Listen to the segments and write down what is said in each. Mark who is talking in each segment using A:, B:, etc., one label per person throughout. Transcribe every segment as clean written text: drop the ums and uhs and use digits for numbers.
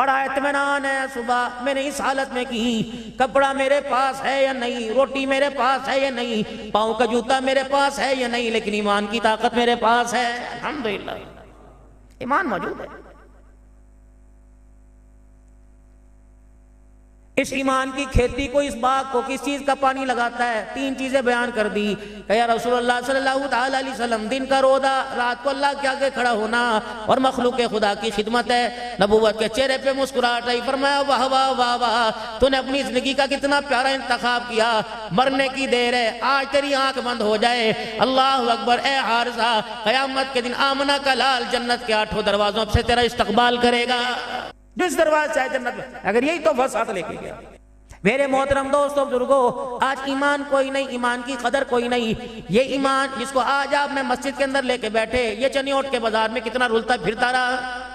A: बड़ा इत्मीनान है, सुबह मैंने इस हालत में की, कपड़ा मेरे पास है या नहीं, रोटी मेरे पास है या नहीं, पाँव का जूता मेरे पास है या नहीं, लेकिन ईमान की ताकत मेरे पास है। अल्हम्दुलिल्लाह ईमान मौजूद है। इस ईमान की खेती को, इस बाग को किस चीज का पानी लगाता है? तीन चीजें बयान कर दी। या रसूलुल्लाह सल्लल्लाहु ताला अलैहि वसल्लम, दिन का रोजा, रात को अल्लाह के आगे खड़ा होना और मखलूक खुदा की खिदमत है। नबूवत के चेहरे पे मुस्कुराहट आई, फरमाया वाह वाह वाह वाह, तूने अपनी जिंदगी का कितना प्यारा इंतखाब किया, मरने की देर है, आज तेरी आंख बंद हो जाए। अल्लाह अकबर। ए हारिसा, कयामत के दिन आमना का लाल जन्नत के 8 दरवाजों से तेरा इस्तकबाल करेगा, जिस दरवाजे से जन्नत में। अगर यही तो साथ लेके गया। मेरे मोहतरम दोस्तों बुजुर्गों, आज ईमान कोई नहीं, ईमान की कदर कोई नहीं। ये ईमान जिसको आज आप मैं मस्जिद के अंदर लेके बैठे, ये चनियोट के बाजार में कितना रुलता फिरता रहा।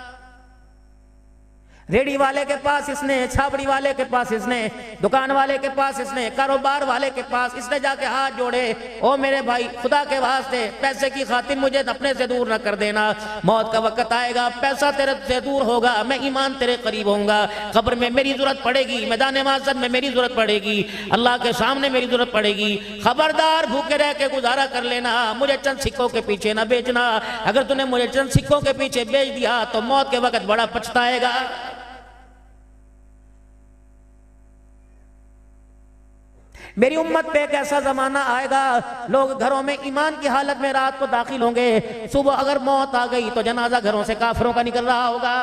A: रेडी वाले के पास इसने, छाबड़ी वाले के पास इसने, दुकान वाले के पास इसने, कारोबार वाले के पास इसने जाके हाथ जोड़े, ओ मेरे भाई खुदा के वास्ते पैसे की खातिर मुझे अपने से दूर न कर देना। मौत का वक्त आएगा, पैसा तेरे से दूर होगा, मैं ईमान तेरे करीब होऊंगा। कब्र में मेरी जरूरत पड़ेगी, मैदान माज़र में मेरी जरूरत पड़ेगी, अल्लाह के सामने मेरी जरूरत पड़ेगी। खबरदार भूखे रह के गुजारा कर लेना, मुझे चंद सिक्कों के पीछे न बेचना। अगर तूने मुझे चंद सिक्कों के पीछे बेच दिया तो मौत के वक्त बड़ा पछताएगा। मेरी उम्मत पे एक ऐसा जमाना आएगा, लोग घरों में ईमान की हालत में रात को दाखिल होंगे, सुबह अगर मौत आ गई तो जनाजा घरों से काफिरों का निकल रहा होगा।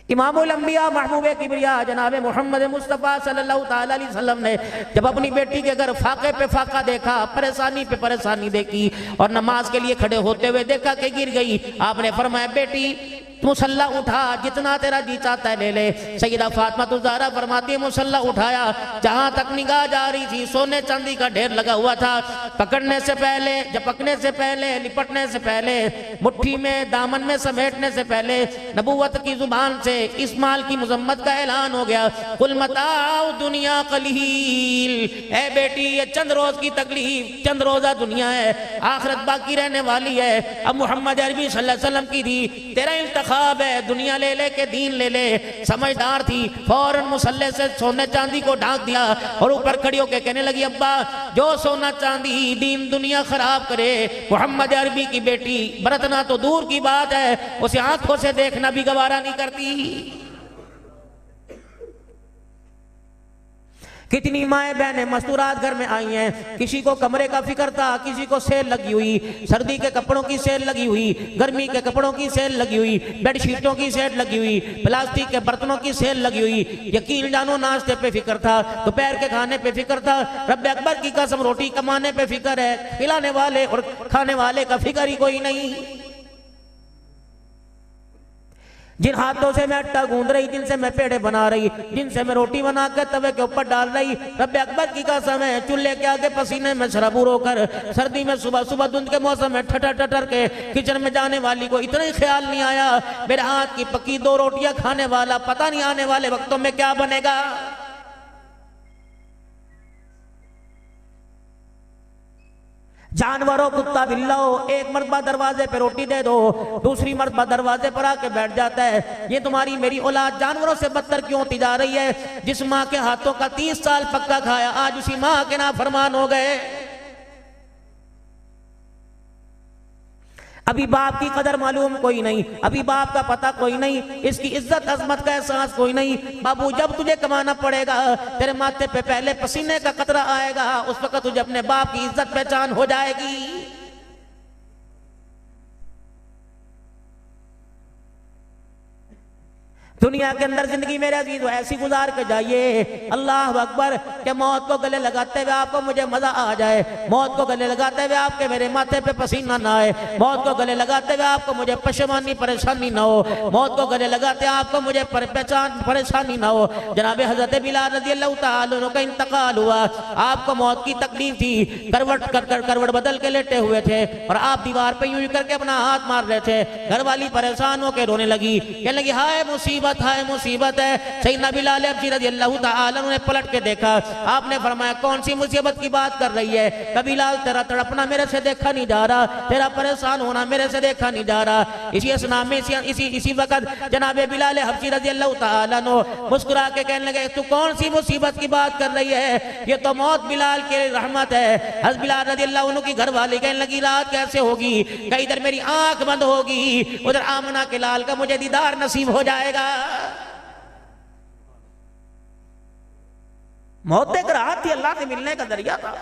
A: इमामुल अंबिया महबूबे किबरिया जनाब मोहम्मद मुस्तफ़ा सल्लल्लाहु ताला अलैहि वसल्लम ने जब अपनी बेटी के घर फाके पे फाका देखा, परेशानी पे परेशानी देखी और नमाज के लिए खड़े होते हुए देखा कि गिर गई, आपने फरमाया बेटी मुसल्ला उठा, जितना तेरा जी चाहता है ले ले। सैयदा फातिमा ज़हरा फरमाती है मुसल्ला उठाया, जहां तक निगाह जा रही थी सोने चांदी का ढेर लगा हुआ था। पकड़ने से पहले, झपकने से पहले, लिपटने से पहले, मुट्ठी में दामन में समेटने से पहले नबूवत की जुबान से इस माल की मुजम्मत का ऐलान हो गया, कुल मताउ दुनिया कलील। ए बेटी ये चंद रोज की तकलीफ, चंद रोजा दुनिया है, आखिरत बाकी रहने वाली है। अब मोहम्मद अरबी सल्लल्लाहु अलैहि वसल्लम की थी, तेरा इंतखाब है, दुनिया ले ले के दीन ले ले। समझदार थी, फौरन मुसल्ले से सोने चांदी को ढांक दिया और ऊपर खड़ी होकर कहने लगी अब्बा जो सोना चांदी दीन दुनिया खराब करे, मोहम्मद अरबी की बेटी बरतना तो दूर की बात है, उसे आंखों से देखना भी गवारा नहीं करती। कितनी माएँ बहनें मस्तूरात घर में आई हैं, किसी को कमरे का फिक्र था, किसी को सेल लगी हुई, सर्दी के कपड़ों की सेल लगी हुई, गर्मी के कपड़ों की सेल लगी हुई, बेडशीटों की सेल लगी हुई, प्लास्टिक के बर्तनों की सेल लगी हुई। यकीन जानो नाश्ते पे फिक्र था, दोपहर के खाने पे फिक्र था, रब अकबर की कसम रोटी कमाने पे फिक्र है, खिलाने वाले और खाने वाले का फिक्र ही कोई नहीं। जिन हाथों से मैं आटा गूंद रही, जिनसे मैं पेड़े बना रही, जिनसे मैं रोटी बना कर तवे के ऊपर डाल रही, रब अकबर की कसम है चूल्हे के आगे पसीने में शराबूर होकर सर्दी में सुबह सुबह धुंध के मौसम में ठटर ठटर के किचन में जाने वाली को इतना ही ख्याल नहीं आया मेरे हाथ की पकी 2 रोटियां खाने वाला पता नहीं आने वाले वक्तों में क्या बनेगा। जानवरों कुत्ता बिल्लाओ एक मर्तबा दरवाजे पे रोटी दे दो, दूसरी मर्तबा दरवाजे पर आके बैठ जाता है। ये तुम्हारी मेरी औलाद जानवरों से बदतर क्यों होती जा रही है? जिस माँ के हाथों का 30 साल पक्का खाया आज उसी माँ के नाफरमान हो गए। अभी बाप की कदर मालूम कोई नहीं, अभी बाप का पता कोई नहीं, इसकी इज्जत अजमत का एहसास कोई नहीं। बाबू जब तुझे कमाना पड़ेगा, तेरे माथे पे पहले पसीने का कतरा आएगा, उस वक्त तुझे अपने बाप की इज्जत पहचान हो जाएगी। दुनिया के अंदर जिंदगी मेरे अजीज ऐसी गुजार के जाइए, अल्लाह अकबर, के मौत को गले लगाते हुए आपको मुझे मजा आ जाए, मौत को गले लगाते हुए आपके मेरे माथे पे पसीना ना आए, मौत को गले लगाते हुए आपको मुझे पशेमानी परेशानी ना हो, मौत को गले लगाते आपको मुझे पहचान परेशानी ना हो। जनाब हजरत बिलाल रज़ी अल्लाह तआला अन्हु का इंतकाल हुआ, आपको मौत की तकलीफ थी, करवट बदल के लेटे हुए थे और आप दीवार पे यूं करके अपना हाथ मार रहे थे। घर वाली परेशान होकर रोने लगी, कहने लगी हाय मुसीबत, मुसीबत है, मुसीबत है। सैयदना बिलाल हबशी रज़ियल्लाहु ताला ने पलट के देखा, आपने फरमाया कौन सी मुसीबत की बात कर रही है? कभी बिलाल तेरा तड़पना मेरे से देखा नहीं जा रहा, तेरा परेशान होना मेरे से देखा नहीं जा रहा। इसी असना में इसी वक्त जनाबे बिलाल हबशी रज़ियल्लाहु ताला अन्हु मुस्कुरा के कहने लगे तू कौन सी मुसीबत की बात कर रही है? ये तो मौत बिलाल की रहमत है। हज़रत बिलाल रज़ियल्लाहु अन्हु की घरवाली कहने लगी रात कैसे होगी? कहीं इधर मेरी आंख बंद होगी, उधर आमना के लाल का मुझे दीदार नसीब हो जाएगा। मौत एक राहत थी, अल्लाह से मिलने का जरिया था।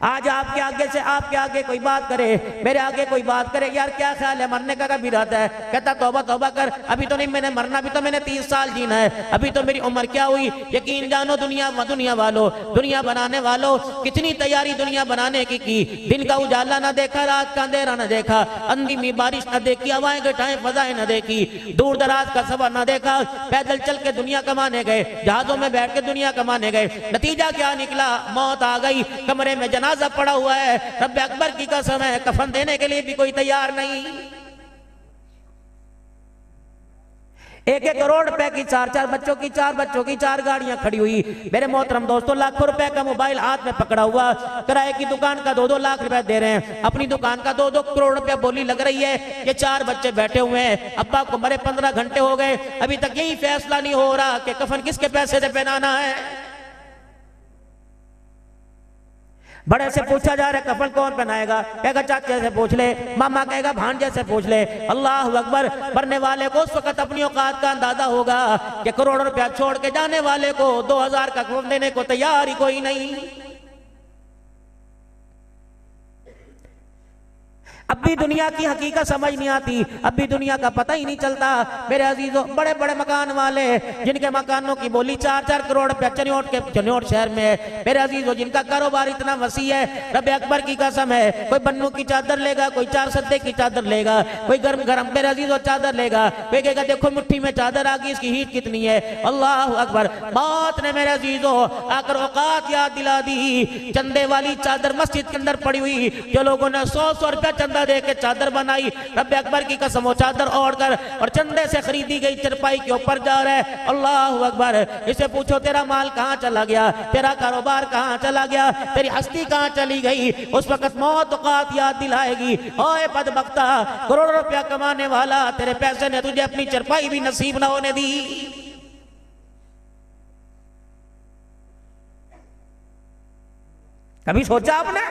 A: आज आपके आगे कोई बात करे, मेरे आगे कोई बात करे, यार क्या ख्याल है मरने का? कभी रहता है कहता तौबा तौबा कर, अभी तो नहीं मैंने मरना, अभी तो मैंने 30 साल जीना है, अभी तो मेरी उम्र क्या हुई? यकीन जानो दुनिया वालों, दुनिया बनाने वालों, कितनी तैयारी दुनिया बनाने की। दिन का उजाला ना देखा, रात का अंधेरा ना देखा, अंधी में बारिश ना देखी, हवाएं घटाएं फजाएं ना देखी, दूर दराज का सफर ना देखा, पैदल चल के दुनिया कमाने गए, जहाजों में बैठ के दुनिया कमाने गए। नतीजा क्या निकला? मौत आ गई, कमरे में जनाजा पड़ा हुआ है, रब्बे अकबर की कसम है कफन देने के लिए भी कोई तैयार नहीं। 1-1 करोड़ रुपए की 4 बच्चों की 4 गाड़ियां खड़ी हुई। मेरे मोहतरम दोस्तों, लाखों रुपए का मोबाइल हाथ में पकड़ा हुआ, किराए की दुकान का 2-2 लाख रुपए दे रहे हैं, अपनी दुकान का 2-2 करोड़ रुपए बोली लग रही है। ये 4 बच्चे बैठे हुए हैं, अब्बा को मरे 15 घंटे हो गए, अभी तक यही फैसला नहीं हो रहा कि कफन किसके पैसे से पहनाना है। बड़े से पूछा जा रहा है कफन कौन पहनाएगा? कहेगा चाचे से पूछ ले, मामा कहेगा भांजे से पूछ ले। अल्लाह अकबर। मरने वाले को उस वक्त अपनी औकात का अंदाजा होगा कि करोड़ों रुपया छोड़ के जाने वाले को 2000 का कफन देने को तैयार ही कोई नहीं। अब भी दुनिया की हकीकत समझ नहीं आती, अब भी दुनिया का पता ही नहीं चलता। मेरे अजीजों, बड़े बड़े मकान वाले जिनके मकानों की बोली 4-4 करोड़ रुपया चनियोट शहर में है, मेरे अजीजों जिनका कारोबार इतना वसी है, रब्बे अकबर की कसम है, कोई बन्नू की चादर लेगा, कोई 4 सद्दे की चादर लेगा, कोई गरम गरम मेरे अजीजों चादर लेगा, कोई कहेगा देखो मुट्ठी में चादर आ गई, इसकी हीट कितनी है। अल्लाह अकबर। मौत ने मेरे अजीजों आकर औकात याद दिला दी। चंदे वाली चादर मस्जिद के अंदर पड़ी हुई, जो लोगों ने 100 रुपया चंदा दे के चादर बनाई, रब्बे अकबर की कसम वो चादर ओढ़ कर और चंदे से खरीदी गई चरपाई के ऊपर जा रहा है। अल्लाह अकबर। इसे पूछो तेरा माल कहां चला गया, तेरा कारोबार कहां चला गया, तेरी हस्ती कहां चली गई? उस वक्त मौत औकात याद दिलाएगी। ओए बदबख्ता, करोड़ों रुपया कमाने वाला, तेरे पैसे ने तुझे अपनी चरपाई भी नसीब ना होने दी। कभी सोचा आपने?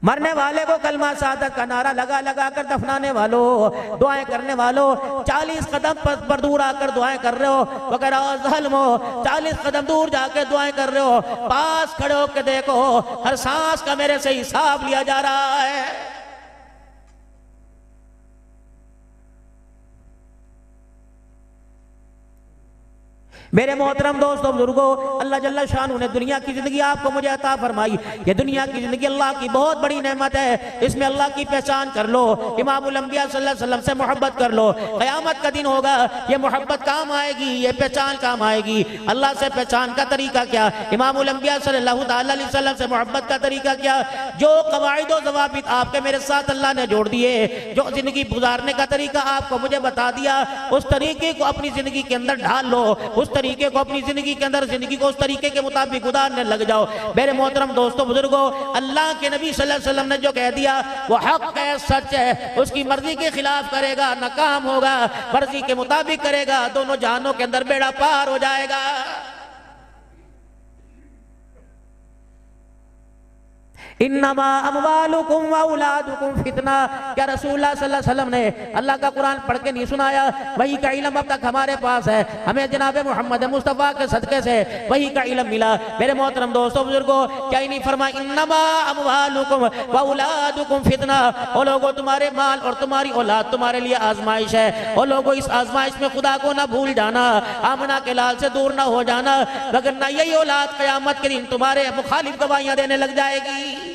A: मरने वाले को कलमा शहादत का नारा लगा लगा कर दफनाने वालों, दुआएं करने वालों, 40 कदम पर दूर आकर दुआएं कर रहे हो, वो कह रहा ज़ालिमो 40 कदम दूर जाकर दुआएं कर रहे हो, पास खड़े होकर देखो हर सांस का मेरे से हिसाब लिया जा रहा है। मेरे मोहतरम दोस्तों बुजुर्गों, अल्लाह जल्ला शानू ने दुनिया की जिंदगी आपको मुझे अता फरमाई। ये दुनिया की जिंदगी अल्लाह की बहुत बड़ी नेमत है, इसमें अल्लाह की पहचान कर लो, इमामुल अंबिया सल्लल्लाहु अलैहि वसल्लम से मोहब्बत कर लो। क़यामत का दिन होगा, ये मोहब्बत काम आएगी, ये पहचान काम आएगी। अल्लाह से पहचान का तरीका क्या? इमामुल अंबिया सल्लल्लाहु अलैहि वसल्लम से मोहब्बत का तरीका क्या? जो कवाइद व ज़वाबित आपके मेरे साथ अल्लाह ने जोड़ दिए, जो जिंदगी गुजारने का तरीका आपको मुझे बता दिया, उस तरीके को अपनी जिंदगी के अंदर ढाल लो, उस तरीके को अपनी जिंदगी के अंदर, जिंदगी को उस तरीके के मुताबिक गुजारने लग जाओ। मेरे मोहतरम दोस्तों बुजुर्गों, अल्लाह के नबी सल्लल्लाहु अलैहि वसल्लम ने जो कह दिया वो हक है, सच है। उसकी मर्जी के खिलाफ करेगा नाकाम होगा, मर्जी के मुताबिक करेगा दोनों जहानों के अंदर बेड़ा पार हो जाएगा। इन्नमा अमवालुकुम व औलादुकुम फितना। क्या रसूलुल्लाह सल्लल्लाहु अलैहि वसल्लम ने अल्लाह का कुरान पढ़ के नहीं सुनाया? वही का इल्म अब तक हमारे पास है, हमें जनाब मोहम्मद मुस्तफ़ा के सदके से वही का इल्म मिला। मेरे मोहतरम दोस्तों बुजुर्गों, क्या ही नहीं फरमाया इन्नमा अमवालुकुम व औलादुकुम फितना? ओ लोगों, तुम्हारे माल और तुम्हारी औलाद तुम्हारे लिए आजमाइश है। ओ लोगों, इस आजमाइश में खुदा को ना भूल जाना, आमना के लाल से दूर ना हो जाना, वगरना यही औलाद क़यामत के दिन तुम्हारे मुखालिफ गवाहियां देने लग जाएगी।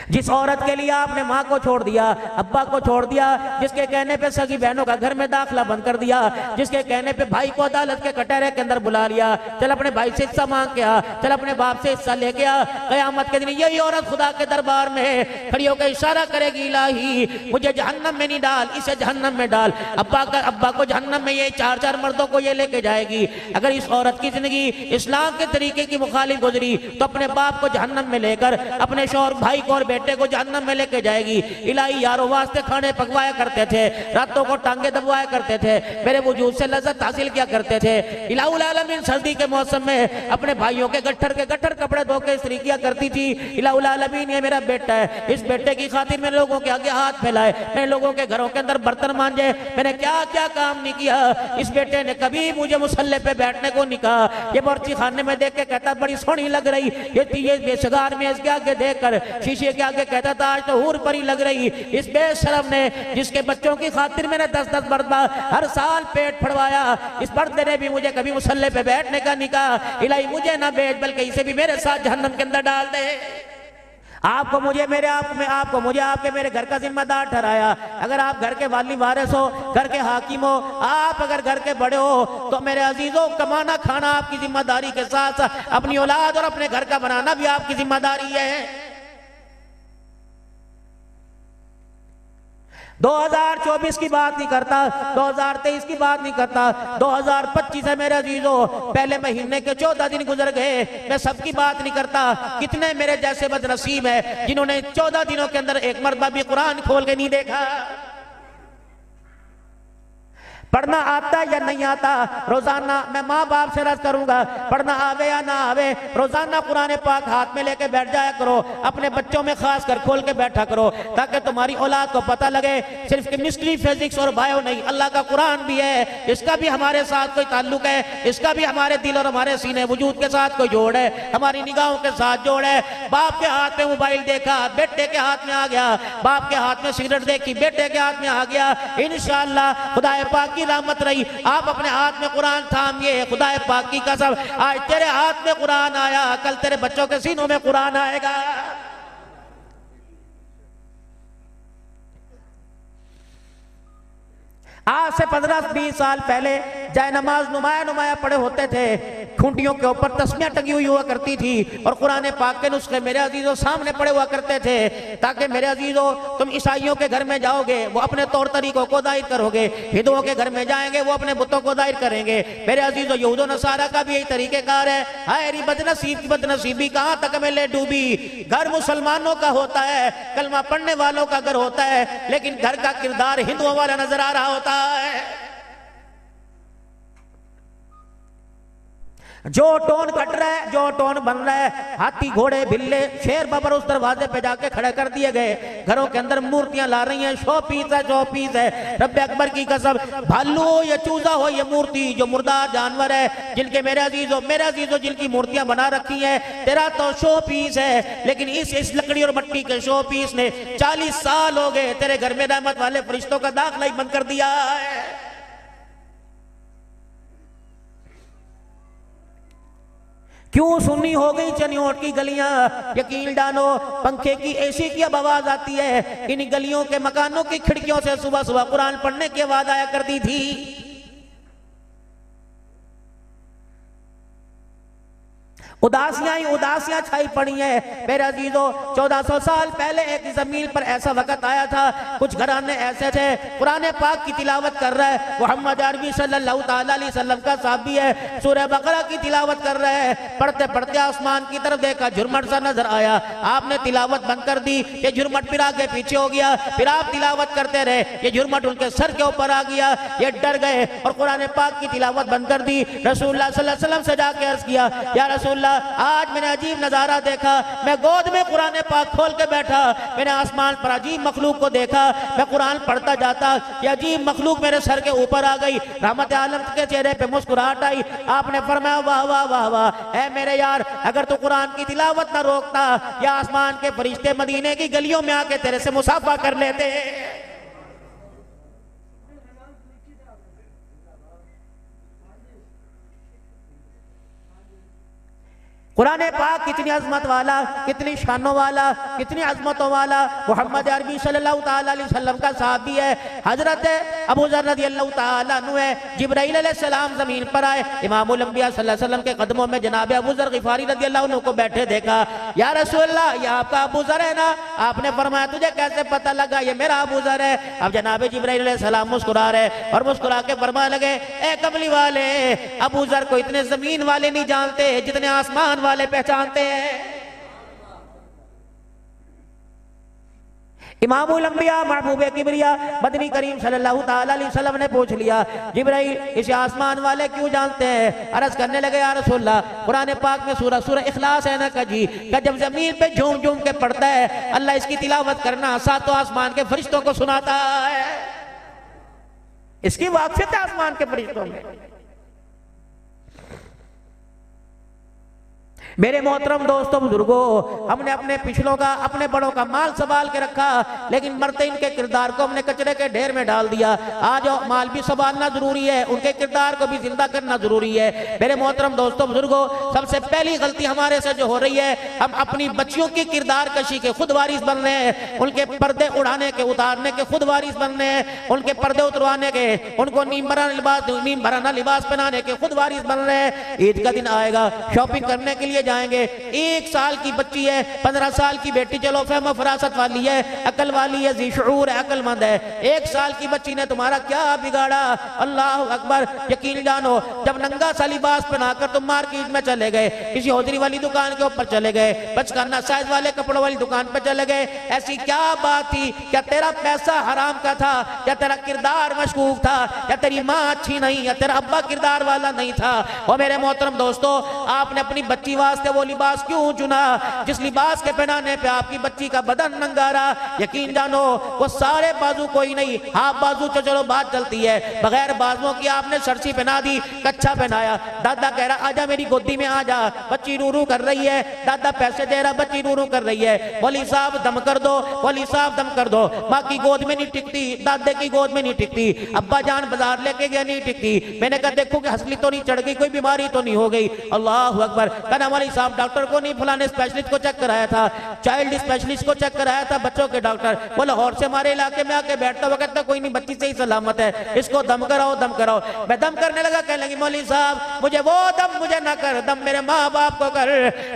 A: जिस औरत के लिए आपने माँ को छोड़ दिया, अब्बा को छोड़ दिया, जिसके कहने पे सगी बहनों का घर में दाखिला बंद कर दिया, जिसके कहने पे भाई को अदालत के कटहरे के अंदर बुला लिया, चल अपने भाई से हिस्सा मांग के आ, चल अपने बाप से हिस्सा ले गया, कयामत के दिन यही औरत खुदा के दरबार में खड़ी होकर इशारा करेगी, इलाही मुझे जहन्नम में नहीं डाल, इसे जहन्नम में डाल। अब्बा को जहन्नम में ये चार मर्दों को ये लेके जाएगी। अगर इस औरत की जिंदगी इस्लाम के तरीके की मुखालिफ गुजरी तो अपने बाप को जहन्नम में लेकर अपने शौहर भाई को और बेटे को जहन्नम में लेके जाएगी। इलाही यारों वास्ते खाने पकवाया करते थे, रातों को टांगे दबवाया करते थे, मेरे वजूद से लज्जत हासिल किया करते थे। इलाहुल आलमीन सर्दी के मौसम में अपने भाइयों के गट्ठर कपड़े धो के इस्त्री किया करती थी। इलाहुल आलमीन ये मेरा बेटा है, इस बेटे की खातिर मैंने लोगों के आगे हाथ फैलाए, मैंने लोगों के घरों के अंदर बर्तन मांजे, मैंने क्या क्या काम नहीं किया। इस बेटे ने कभी मुझे मुसल्ले पे बैठने को नहीं कहा। ये बर्ची खाने में देख के कहता बड़ी सोहनी लग रही, ये बेशगार में इसके आगे देखकर शीशे के आगे कहता था आज तो हूर परी लग रही। इस बेशरम ने जिसके बच्चों की खातिर मैंने 10-10 मरतबा हर साल पेट फड़वाया, इस पर्दे ने भी मुझे कभी मुसल्ले पे बैठने का नहीं कहा। इलाही मुझे ना भेज बल्कि इसे भी मेरे साथ जहन्नम के अंदर डाल दे। आपको मुझे आपके मेरे घर का जिम्मेदार ठहराया। अगर आप घर के वाली वारिस हो, घर के हाकिम हो, आप अगर घर के बड़े हो तो मेरे अजीजों कमाना खाना आपकी जिम्मेदारी के साथ साथ अपनी औलाद और अपने घर का बनाना भी आपकी जिम्मेदारी है। 2024 की बात नहीं करता, 2023 की बात नहीं करता, 2025 है मेरे अजीजों। पहले महीने के 14 दिन गुजर गए, मैं सबकी बात नहीं करता। कितने मेरे जैसे बदनसीब है जिन्होंने 14 दिनों के अंदर एक मरतबा भी कुरान खोल के नहीं देखा। पढ़ना आता या नहीं आता, रोजाना मैं माँ बाप से रज करूंगा, पढ़ना आवे या ना आवे, रोजाना कुरान पाक हाथ में लेके बैठ जाया करो, अपने बच्चों में खास कर खोल के बैठा करो, ताकि तुम्हारी औलाद को पता लगे सिर्फ केमिस्ट्री फिजिक्स और बायो नहीं, अल्लाह का कुरान भी है, इसका भी हमारे साथ कोई ताल्लुक है, इसका भी हमारे दिल और हमारे सीने वजूद के साथ कोई जोड़ है, हमारी निगाहों के साथ जोड़ है। बाप के हाथ में मोबाइल देखा, बेटे के हाथ में आ गया, बाप के हाथ में सिगरेट देखी, बेटे के हाथ में आ गया, इंशाअल्लाह खुदा पाक रहमत रही। आप अपने हाथ में कुरान थामिए, खुदा पाक की कसम आज तेरे हाथ में कुरान आया, कल तेरे बच्चों के सीनों में कुरान आएगा। आज से 15-20 साल पहले जय नमाज नुमाया पड़े होते थे, खूंटियों के ऊपर तस्मियां टंगी हुई हुआ करती थी और कुरान पाक के नुस्खे मेरे अजीजों सामने पड़े हुआ करते थे, ताकि मेरे अजीजों तुम ईसाइयों के घर में जाओगे वो अपने तौर तरीकों को दायर करोगे, हिंदुओं के घर में जाएंगे वो अपने बुतों को दायर करेंगे। मेरे अजीजों यहूदो नसारा का भी यही तरीकेकार है। हाय बदनसीब की बदनसीबी कहाँ तक में ले डूबी। घर मुसलमानों का होता है, कलमा पढ़ने वालों का घर होता है, लेकिन घर का किरदार हिंदुओं वाला नजर आ रहा होता है। जो टोन कट रहा है, जो टोन बन रहा है, हाथी घोड़े बिल्ले शेर बबर उस दरवाजे पे जाके खड़े कर दिए गए। घरों के अंदर मूर्तियां ला रही हैं, शो पीस है। रब्बे अकबर की कसम, भालू हो या चूजा हो, ये मूर्ति जो मुर्दार जानवर है जिनके मेरे अजीजों जिनकी मूर्तियां बना रखी है, तेरा तो शो पीस है। लेकिन इस लकड़ी और मट्टी के शो पीस ने 40 साल हो गए तेरे घर में रहमत वाले फरिश्तों का दाखिला ही बंद कर दिया है। क्यों सुन्नी हो गई चनियोट की गलियां। यकीन डालो पंखे की एसी की अब आवाज आती है, इन गलियों के मकानों की खिड़कियों से सुबह सुबह कुरान पढ़ने की आवाज आया करती थी। उदासियां छाई पड़ी हैं मेरे अजीजों। 1400 साल पहले एक जमीन पर ऐसा वक्त आया था, कुछ घराने ऐसे थे, कुरान पाक की तिलावत कर रहा है मोहम्मद अरबी सल्लल्लाहु अलैहि वसल्लम का साहबी है, सूरह बकरा की तिलावत कर रहे हैं। पढ़ते पढ़ते आसमान की तरफ देखा, झुरमट सा नजर आया, आपने तिलावत बंद कर दी, ये झुरमट फिर आगे पीछे हो गया, फिर आप तिलावत करते रहे, ये झुरमट उनके सर के ऊपर आ गया, ये डर गए और कुरान पाक की तिलावत बंद कर दी। रसूलुल्लाह सल्लल्लाहु अलैहि वसल्लम से जाके अर्ज किया, या रसूलल्लाह आज मैंने अजीब नजारा देखा, मैं गोद में कुरान पाक खोल के बैठा, मैंने आसमान पर अजीब मखलूक को देखा, मैं कुरान पढ़ता जाता, ये अजीब मखलूक मेरे सर के ऊपर आ गई, रहमत आलम के चेहरे पे मुस्कुराहट आई। आपने फरमाया वाह वाह वाह वाह, ऐ मेरे यार अगर तू कुरान की तिलावत ना रोकता, या आसमान के फरिश्ते मदीने की गलियों में आके तेरे से मुसाफा कर लेते। कुरान पाक कितनी अजमत वाला, कितनी शानों वाला, कितनी अजमतों वाला मोहम्मद अरबी सल्लल्लाहु ताला अलैहि वसल्लम का साहबी है। हजरत अबू ज़र रज़ियल्लाहु ताला अन्हु है, जिब्राईल अलैहिस्सलाम जमीन पर आए, इमामुल अंबिया सल्लल्लाहु अलैहि वसल्लम के कदमों में जनाब अबू ज़र ग़िफ़ारी रज़ियल्लाहु अन्हु को बैठे देखा। या रसूलल्लाह, ये आपका अबू ज़र है ना? आपने फरमाया तुझे कैसे पता लगा? ये मेरा अबू ज़र है। अब जनाब जिब्राईल अलैहिस्सलाम मुस्कुरा रहे और मुस्कुरा के फरमाने लगे, ए कमली वाले, अबू ज़र को इतने जमीन वाले नहीं जानते जितने आसमान वाले पहचानते हैं। इमामुल अंबिया महबूबे किबरिया मदनी करीम सल्लल्लाहु ताला अलैहि वसल्लम ने पूछ लिया, जिब्राईल इसे आसमान वाले क्यों जानते हैं? अर्ज करने लगे, या रसूलल्लाह, कुरान पाक में सूरह इखलास है ना कजी का जब जमीन पे झूम झूम के पड़ता है, अल्लाह इसकी तिलावत करना सातों आसमान के फरिश्तों को सुनाता है। इसकी वाक़ियत है आसमान के फरिश्तों में। मेरे मोहतरम दोस्तों बुजुर्गों, हमने अपने पिछलों का, अपने बड़ों का माल संभाल के रखा, लेकिन मरते इनके किरदार को हमने कचरे के ढेर में डाल दिया। आज माल भी संभालना जरूरी है, उनके किरदार को भी जिंदा करना जरूरी है। मेरे मोहतरम दोस्तों बुजुर्गों, सबसे पहली गलती हमारे से जो हो रही है, हम अपनी बच्चियों की किरदार कशी के खुद वारिस बन रहे हैं। उनके पर्दे उड़ाने के, उतारने के खुद वारिस बन रहे हैं। उनके पर्दे उतरवाने के, उनको नीम भराना लिबास पहनाने के खुद वारिस बन रहे हैं। ईद का दिन आएगा, शॉपिंग करने के लिए जाएंगे, 1 साल की बच्ची है, 15 साल की बेटी, चलो फहम फरासत वाली है, अकल वाली है, ज़ी-शऊर है, अकलमंद है, 1 साल की बच्ची ने तुम्हारा क्या बिगाड़ा? अल्लाह अकबर। यकीन जानो, जब नंगा सा लिबास पहनाकर तुम मार्केट में चले गए, किसी हौजरी वाली दुकान के ऊपर चले गए, बचकाना साइज वाले कपड़ों वाली दुकान पर चले गए, ऐसी क्या बात थी? क्या तेरा पैसा हराम का था, या तेरा किरदार मशकूक था, या तेरी माँ अच्छी नहीं, या तेरा अब्बा किरदार वाला नहीं था? और मेरे मोहतरम दोस्तों, आपने अपनी बच्ची वास्ते वो लिबास क्यों चुना जिस लिबास के पहनाने पे आपकी बच्ची का बदन नंगा रहा? यकीन जानो, वो सारे बाजू कोई नहीं, हाफ बाजू तो चलो बात चलती है, बगैर बाजुओं की आपने सरसी पहना दी, कच्चा पहनाया। दादा कह रहा आजा मेरी गोदी में आजा, बच्ची रू रू कर रही है, दादा पैसे दे रहा, बच्ची रू रू कर रही है। मौलवी साहब दम कर दो, मौलवी साहब दम कर दो। माँ की गोद में नहीं टिकती, दादे की गोद में नहीं टिकती, अब्बा जान बाजार लेके गया नहीं टिकती। मैंने कहा देखो कि हंसली तो नहीं चढ़ गई, कोई बीमारी तो नहीं हो गई? अल्लाह अकबर। कहना मौलवी साहब डॉक्टर को नहीं, फलाने स्पेशलिस्ट को चेक कराया था, चाइल्ड स्पेशलिस्ट को चेक कराया था, बच्चों के डॉक्टर। वो लाहौर से हमारे इलाके में आके बैठता, वो कहता कोई नहीं, बच्ची से ही सलामत है, इसको दम कराओ, दम कराओ। मैं दम करने लगा, कहने लगी मौलवी साहब मुझे वो दम मुझे ना कर, दम मेरे माँ बाप को कर,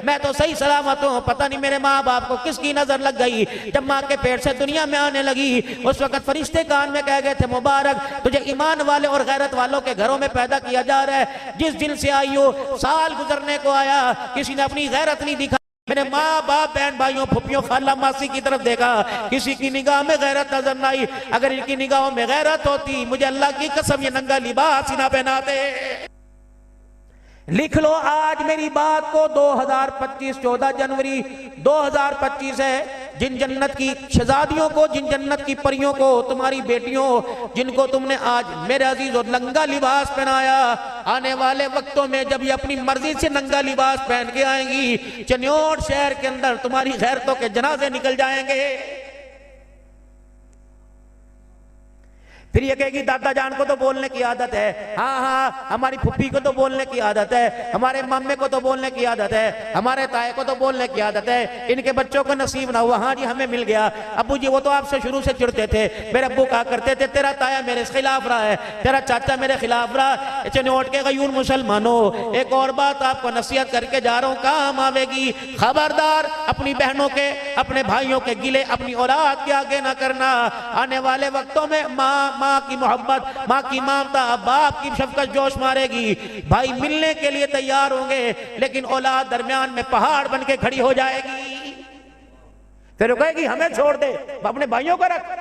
A: मैं तो सही सलामत हूँ। पता नहीं मेरे माँ बाप को किसकी नजर लग गई, जब माँ के पेट से दुनिया में आने लगी, उस वक्त फरिश्ते कान में कह गए थे, मुबारक तुझे ईमान वाले और गैरत वालों के घरों में पैदा किया जा रहा है। जिस दिल से आई हो, साल गुजरने को आया, किसी ने अपनी गैरत नहीं दिखा, मेरे माँ बाप, बहन भाइयों, फुफियों, खाला मासी की तरफ देखा, किसी की निगाह में गैरत नजर न आई। अगर इनकी निगाहों में गैरत होती, मुझे अल्लाह की कसम ये नंगा लिबास ही ना पहनाते। लिख लो आज मेरी बात को, 2025 14 जनवरी 2025 है। जिन जन्नत की शहजादियों को, जिन जन्नत की परियों को, तुम्हारी बेटियों, जिनको तुमने आज मेरे अजीज और नंगा लिबास पहनाया, आने वाले वक्तों में जब ये अपनी मर्जी से नंगा लिबास पहन के आएंगी, चन्योट शहर के अंदर तुम्हारी गैरतों के जनाजे निकल जाएंगे। फिर ये कहेगी दादा जान को तो बोलने की आदत है, हाँ हाँ हमारी फुप्पी को तो बोलने की आदत है, हमारे मम्मे को तो बोलने की आदत है, हमारे ताए को तो बोलने की आदत है, इनके बच्चों को नसीब ना हुआ, हाँ जी हमें मिल गया। अब्बू जी वो तो आपसे शुरू से चिढ़ते थे, मेरे अब्बू कहा करते थे तेरा ताया मेरे खिलाफ रहा है, तेरा चाचा मेरे खिलाफ रहा। चनोट के गयूर मुसलमानों, एक और बात आपको नसीहत करके जा रहा हूँ, काम आवेगी। खबरदार अपनी बहनों के, अपने भाइयों के गिले अपनी औलाद के आगे ना करना। आने वाले वक्तों में माँ की मोहब्बत, माँ की ममता, बाप की शफकत जोश मारेगी। भाई मिलने के लिए तैयार होंगे, लेकिन औलाद दरमियान में पहाड़ बन के खड़ी हो जाएगी। फिर कहेगी हमें छोड़ दे, अपने भाइयों को रख।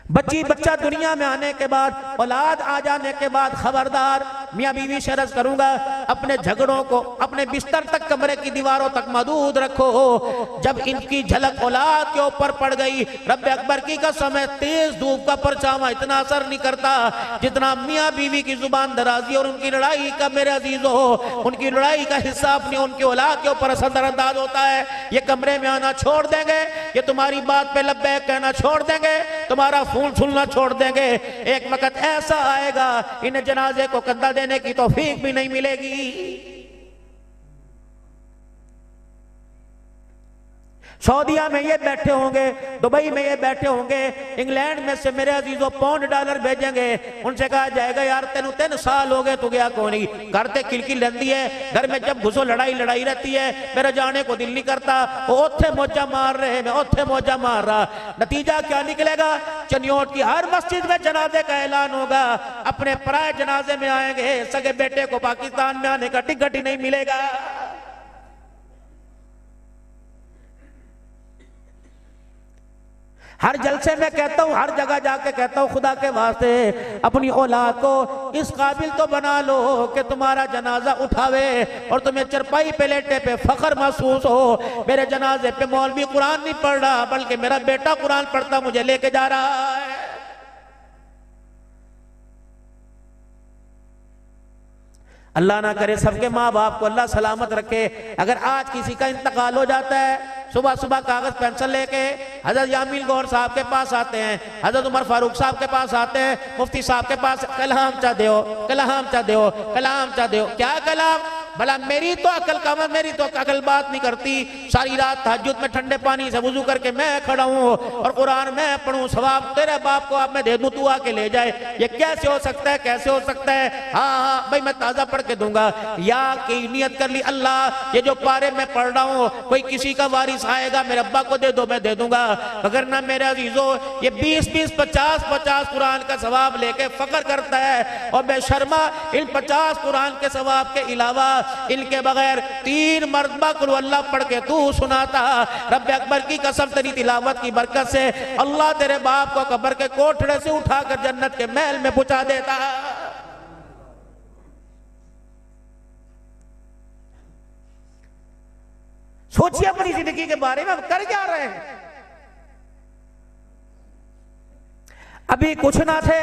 A: बच्चा दुनिया में आने के बाद, औलाद आ जाने के बाद, खबरदार मियाँ बीवी से अर्ज करूंगा अपने झगड़ों को अपने बिस्तर तक कमरे की दीवारों तक महदूद रखो। जब इनकी झलक औलाद के ऊपर पड़ गई, रब्बे अकबर की कसम है तेज धूप का परछावा इतना असर नहीं करता जितना मियाँ बीवी की जुबान दराजी और उनकी लड़ाई का मेरे अजीजों उनकी लड़ाई का हिस्सा अपनी उनकी औलाद के ऊपर असरअंदाज होता है। ये कमरे में आना छोड़ देंगे, ये तुम्हारी बात पे लब्बैक कहना छोड़ देंगे, तुम्हारा फोन सुनना छोड़ देंगे। एक वक्त ऐसा आएगा इन्हें जनाजे को कंधा देने की तौफीक भी नहीं मिलेगी। सऊदिया में ये बैठे होंगे, दुबई में ये बैठे होंगे, इंग्लैंड में से मेरे अजीजों पाउंड डॉलर भेजेंगे। उनसे कहा जाएगा यार तेन 3 साल हो गए तू गया कौन ही, घर ते किलकिल रहती है, घर में जब घुसो लड़ाई लड़ाई रहती है, मेरा जाने को दिल नहीं करता। वो ओथे मौजा मार रहे, मैं ओथे मौजा मार रहा। नतीजा क्या निकलेगा? चनियोट की हर मस्जिद में जनाजे का ऐलान होगा, अपने पराए जनाजे में आएंगे, सगे बेटे को पाकिस्तान में आने का टिकट ही नहीं मिलेगा। हर जलसे में कहता हूं, हर जगह जाके कहता हूं, खुदा के वास्ते अपनी औलाद को इस काबिल तो बना लो कि तुम्हारा जनाजा उठावे और तुम्हें चरपाई पे लेटे पे फख्र महसूस हो। मेरे जनाजे पे मौलवी कुरान नहीं पढ़ रहा बल्कि मेरा बेटा कुरान पढ़ता मुझे लेके जा रहा है। अल्लाह ना करे सबके माँ बाप को अल्लाह सलामत रखे। अगर आज किसी का इंतकाल हो जाता है, सुबह सुबह कागज पेंसिल लेके हजरत यामीन गौर साहब के पास आते हैं, हजरत उमर फारूक साहब के पास आते हैं, मुफ्ती साहब के पास, कलाम चा दो, कलाम चा दो, कलाम चा दो। क्या कलाम? भला मेरी तो अकल कम है, मेरी तो अकल बात नहीं करती। सारी रात तहज्जुद में ठंडे पानी से वुजू करके मैं खड़ा हूँ और कुरान मैं पढ़ूं, सवाब तेरे बाप को आप मैं दे दूं, तू आके ले जाए। ये कैसे हो सकता है? कैसे हो सकता है? हाँ हाँ भाई मैं ताजा पढ़ के दूंगा। या की नियत कर ली, अल्लाह ये जो पारे में पढ़ रहा हूँ कोई किसी का वारिस आएगा मेरे अब्बा को दे दो, मैं दे दूंगा। अगर ना मेरे अजीजों ये 20-20, 50-50 कुरान का सवाब लेके फख्र करता है और बेशर्मा इन 50 कुरान के सवाब के अलावा इनके बगैर 3 मरतबा कुल अल्लाह पढ़ के तू सुनाता। रब्बे अकबर की कसम तेरी तिलावत की बरकत से अल्लाह तेरे बाप को कब्र के कोठड़े से उठाकर जन्नत के महल में पहुंचा देता। सोचिए अपनी जिंदगी के बारे में, अब कर क्या रहे हैं? अभी कुछ ना थे,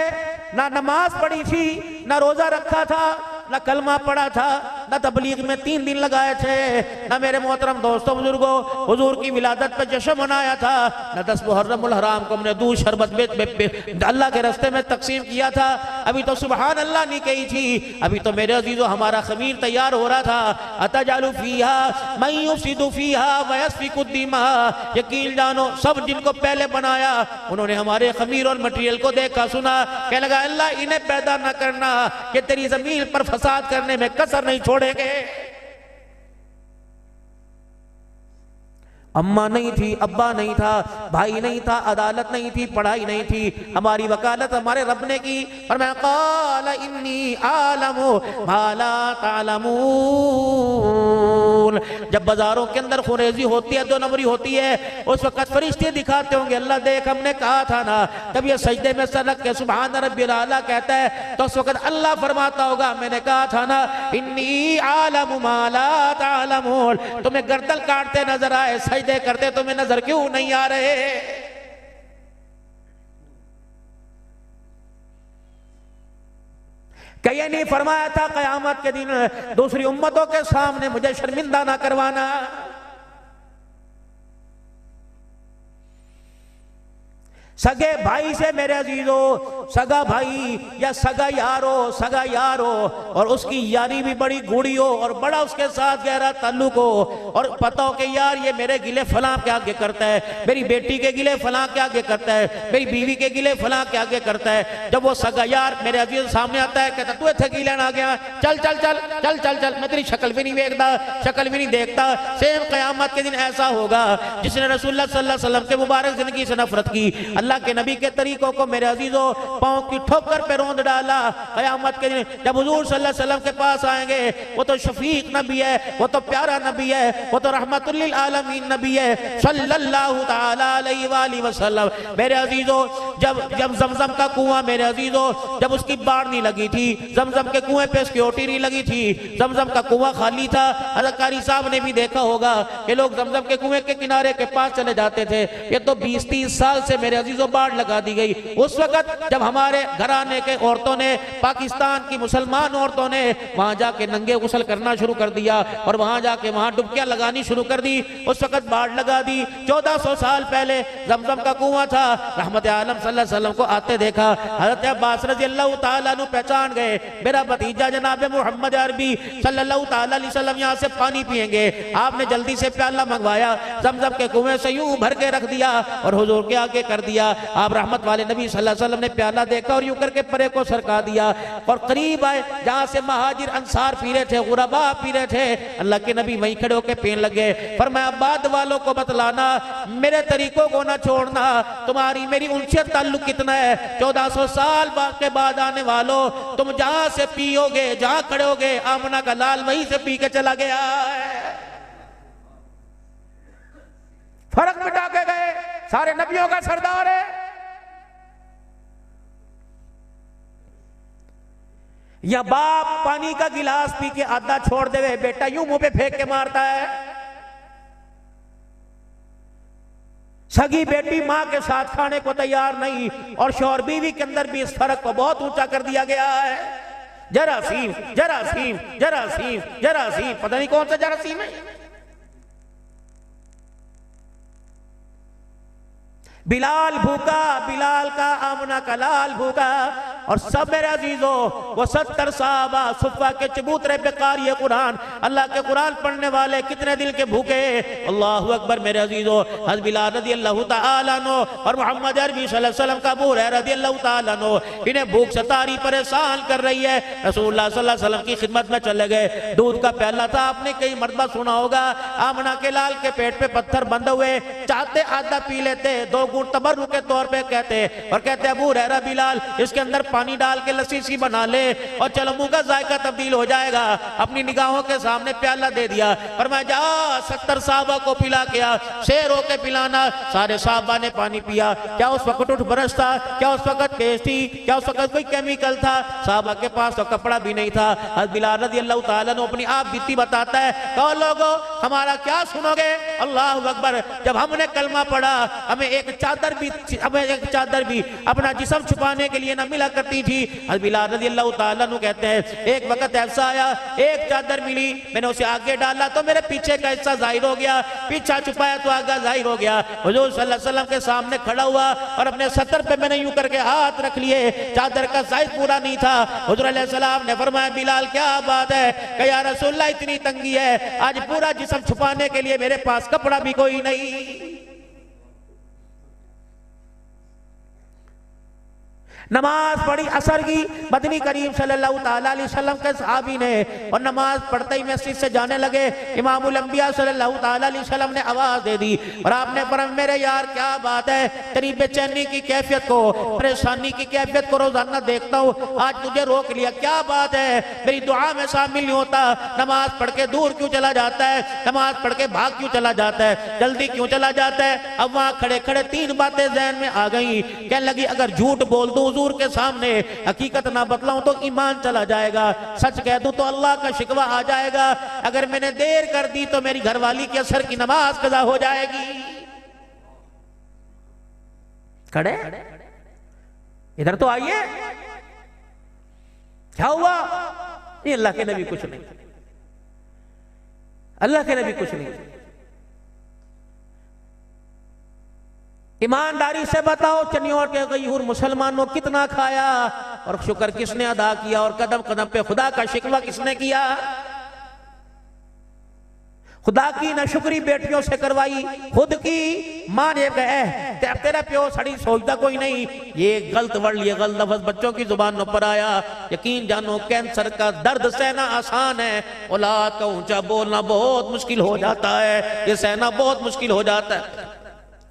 A: ना नमाज पढ़ी थी, ना रोजा रखा था, ना कलमा पढ़ा था, ना तबलीग में 3 दिन लगाए थे, ना मेरे मोहतरम दोस्तों बुजुर्गों हुजूर की विलादत पे जश्न मनाया था, ना 10 मुहर्रमुल हराम को हमने दूध शरबत अल्लाह के रास्ते में तकसीम किया था। अभी तो सुबहान अल्लाह नहीं कही थी, अभी तो मेरे अजीजों हमारा खमीर तैयार हो रहा था। अतजालु फीहा मन युफसिदु फीहा व यस्फिकु दिमा। यकीन जानो सब जिनको पहले बनाया उन्होंने हमारे खमीर और मटेरियल को देखा सुना, कहने लगा अल्लाह इन्हें पैदा न करना कि तेरी जमीन पर फसाद करने में कसर नहीं छोड़ेंगे। अम्मा नहीं थी, अब्बा नहीं था, भाई नहीं था, अदालत नहीं थी, पढ़ाई नहीं थी, हमारी वकालत हमारे रब ने की। और मैं क़ाल इन्नी आलमु मा ला तालमून। जब बाजारों के अंदर खुरेजी होती है, 2 नंबरी होती है, उस वक्त फरिश्ते दिखाते होंगे अल्लाह देख हमने कहा था ना। तब ये सजदे में सर रख के सुभान रब्बिल आला कहता है तो उस वक्त अल्लाह फरमाता होगा मैंने कहा था ना इन्नी आलमु मा ला तालमून। तुम्हें गर्दन काटते नजर आए, सजदे करते तुम्हें नजर क्यों नहीं आ रहे? क्या ये नहीं फरमाया था कयामत के दिन दूसरी उम्मतों के सामने मुझे शर्मिंदा ना करवाना? सगे भाई से मेरे अजीजों, सगा भाई या सगा यारो और उसकी यारी भी बड़ी गूढ़ी हो और बड़ा उसके साथ गहरा ताल्लुक हो और पता हो कि यार ये मेरे गिले फलां के आगे करता है, मेरी बेटी के गिले फलां के आगे करता है, मेरी बीवी के गिले फलां के आगे करता है। जब वो सगा यार मेरे अजीज सामने आता है कहता तू इत्थे की लेन आ गया, चल चल चल चल चल चल, मैं तेरी शक्ल भी नहीं देखता, शक्ल भी नहीं देखता। सेम कयामत के दिन ऐसा होगा जिसने रसूलुल्लाह सल्लल्लाहु अलैहि वसल्लम के मुबारक जिंदगी से नफरत की, अल्लाह के नबी के तरीकों को मेरे अजीजों पांव की ठोकर पे रोंद डाला। कयामत के दिन जब हुजूर सल्लल्लाहु अलैहि वसल्लम के पास आएंगे, वो तो शफीक नबी है, वो तो प्यारा नबी है, वो तो रहमतुल लिल आलमीन नबी है सल्लल्लाहु तआला अलैहि वसल्लम। मेरे अजीजों जब जब जमजम का कुआं मेरे अजीजों जब उसकी बाढ़ नहीं लगी थी, जमजम के कुएं पे सिक्योरिटी नहीं लगी थी, जमजम का कुआं खाली था। हज़रत कारी साहब ने भी देखा होगा कि लोग जमजम के कुएं के किनारे के पास चले जाते थे। ये तो 20-30 साल से मेरे अजीजों बाढ़ लगा दी गई। उस वक्त जब हमारे घराने के औरतों ने, पाकिस्तान की मुसलमान औरतों ने वहां जाके नंगे गुस्ल करना शुरू कर दिया और वहां जाके वहां डुबकियां लगानी शुरू कर दी, उस वक्त बाढ़ लगा दी। 1400 साल पहले जमजम का कुआं था। रहमत आलम सल्लल्लाहु अलैहि वसल्लम को आते देखा। हज़रत अब्बास रज़ी अल्लाह ताला अन्हु पहचान गए, मेरा भतीजा जनाब मोहम्मद अरबी सल्लल्लाहु ताला अलैहि वसल्लम यहाँ से पानी पिएंगे। आपने जल्दी से प्याला मंगवाया, जमजम के कुएं से यूं भर के रख दिया और हुजूर के आगे कर दिया। आप रहमत वाले नबी सल्लल्लाहु अलैहि वसल्लम ने प्याला देखा और यूं करके परे को सरका दिया और करीब आए जहां से महाजिर अंसार पी रहे थे, गुरबा पी रहे थे। अल्लाह के नबी वहीं खड़े होकर पीने लगे। फरमाया बाद वालों को बतलाना, मेरे तरीकों को ना छोड़ना, तुम्हारी मेरी उनसे ताल्लुक कितना है। 1400 साल के बाद आने वालों, तुम जहां से पियोगे, जहां खड़े होगे, आमना का लाल वहीं से पी के चला गया है। फर्क मिटा के गए, सारे नबियों का सरदार है। या बाप पानी का गिलास पी के आधा छोड़ देवे, बेटा यूं मुंह पे फेंक के मारता है। सगी बेटी मां के साथ खाने को तैयार नहीं और शौहर बीवी के अंदर भी इस फर्क को बहुत ऊंचा कर दिया गया है। जरासीम जरासीम जरासीम जरासीम, पता नहीं कौन सा जरासीम है। बिलाल भूखा, बिलाल का आमना का लाल भूखा और सब मेरे अजीजों वो 70 साहबा सुफ़ा के चबूतरे पे कारी कुरान, अल्लाह के कुरान पढ़ने वाले कितने दिल के भूखे। अल्लाहु अकबर मेरे अजीजों, हज़रत बिलाल रज़ी अल्लाह तआला अन्हु और मोहम्मद अरबी सल्लल्लाहु अलैहि वसल्लम का अबू हुरैरा रज़ी अल्लाह तआला अन्हु, इन्हें भूख सतारी परेशान कर रही है। रसूलुल्लाह सल्लल्लाहु अलैहि वसल्लम की खिदमत में चले गए। दूध का प्याला था, आपने कई मरतबा सुना होगा। आमना के लाल के पेट पे पत्थर बंधे हुए, चाहते आधा पी लेते, 2 घूंट तबर्रुक के तौर पे कहते और कहते अबू हुरैरा बिलाल इसके अंदर पानी डाल के लस्सी सी बना ले और चलो मुंह का जायका तब्दील हो जाएगा। अपनी निगाहों के सामने प्याला दे दिया और मैं जा 70 साहबा को पिला के आ, शेर होके पिलाना। सारे साहबा ने पानी पिया। क्या उस वक्त उठ बरस था? क्या उस वक्त टेस्ट थी? क्या उस वक्त कोई केमिकल था? साहबा के पास तो कपड़ा भी नहीं था। हज़रत बिलाल रज़ी अल्लाह तआला अन्हु अपनी आप बीती बताता है, कहो लोगो हमारा क्या सुनोगे? अल्लाहु अकबर, जब हमने कलमा पढ़ा हमें एक चादर भी अपना जिस्म छुपाने के लिए ना मिला करती थी। हज़रत बिलाल रज़ी अल्लाह तआला अन्हु कहते हैं एक वक्त ऐसा आया, एक चादर मिली, मैंने उसे आगे डाला तो मेरे पीछे का हिस्सा जाहिर हो गया, पीछा छुपाया तो आगे जाहिर हो गया। हुजूर सल्लल्लाहु अलैहि वसल्लम के सामने खड़ा हुआ और अपने सतर पे मैंने यूं करके हाथ रख लिए, चादर का साइज पूरा नहीं था। हुजूर अलैहि सलाम ने फरमाया बिलाल क्या बात है? कि या रसूलल्लाह इतनी तंगी है, आज पूरा जिस्म छुपाने के लिए मेरे पास कपड़ा भी कोई नहीं। नमाज पढ़ी असर की, मदनी करीम सल्लल्लाहु ताला अलैहि वसल्लम के सहाबी ने, और नमाज पढ़ते ही मस्जिद से जाने लगे। इमामुल अंबिया सल्लल्लाहु ताला अलैहि वसल्लम ने आवाज दे दी और आपने फरमाया मेरे यार क्या बात है, तेरी बेचैनी की कैफियत को, परेशानी की कैफियत को रोजाना देखता हूँ, आज तुझे रोक लिया, क्या बात है? मेरी दुआ में शामिल नहीं होता, नमाज पढ़ के दूर क्यों चला जाता है, नमाज पढ़ के भाग क्यों चला जाता है, जल्दी क्यों चला जाता है? अब वहां खड़े खड़े 3 बातें ज़हन में आ गई। कहने लगी अगर झूठ बोल दूं हुजूर के सामने, हकीकत ना बतलाऊं तो ईमान चला जाएगा, सच कह दूं तो अल्लाह का शिकवा आ जाएगा, अगर मैंने देर कर दी तो मेरी घरवाली के असर की नमाज कज़ा हो जाएगी। खड़े इधर तो आइए, क्या हुआ? ये अल्लाह के नबी कुछ नहीं, अल्लाह के नबी कुछ नहीं। ईमानदारी से बताओ चनियोर के गयूर मुसलमानों कितना खाया और शुक्र किसने अदा किया और कदम कदम पे खुदा का शिकवा किसने किया? खुदा की नाशुक्री बेटियों से करवाई, खुद की मां ने गए तेरा प्यो सड़ी सोचता कोई नहीं। ये गलत वर्ड, ये गलत लफ्ज बच्चों की जुबान पर आया। यकीन जानो कैंसर का दर्द सहना आसान है, औलाद का ऊंचा बोलना बहुत मुश्किल हो जाता है, ये सहना बहुत मुश्किल हो जाता है।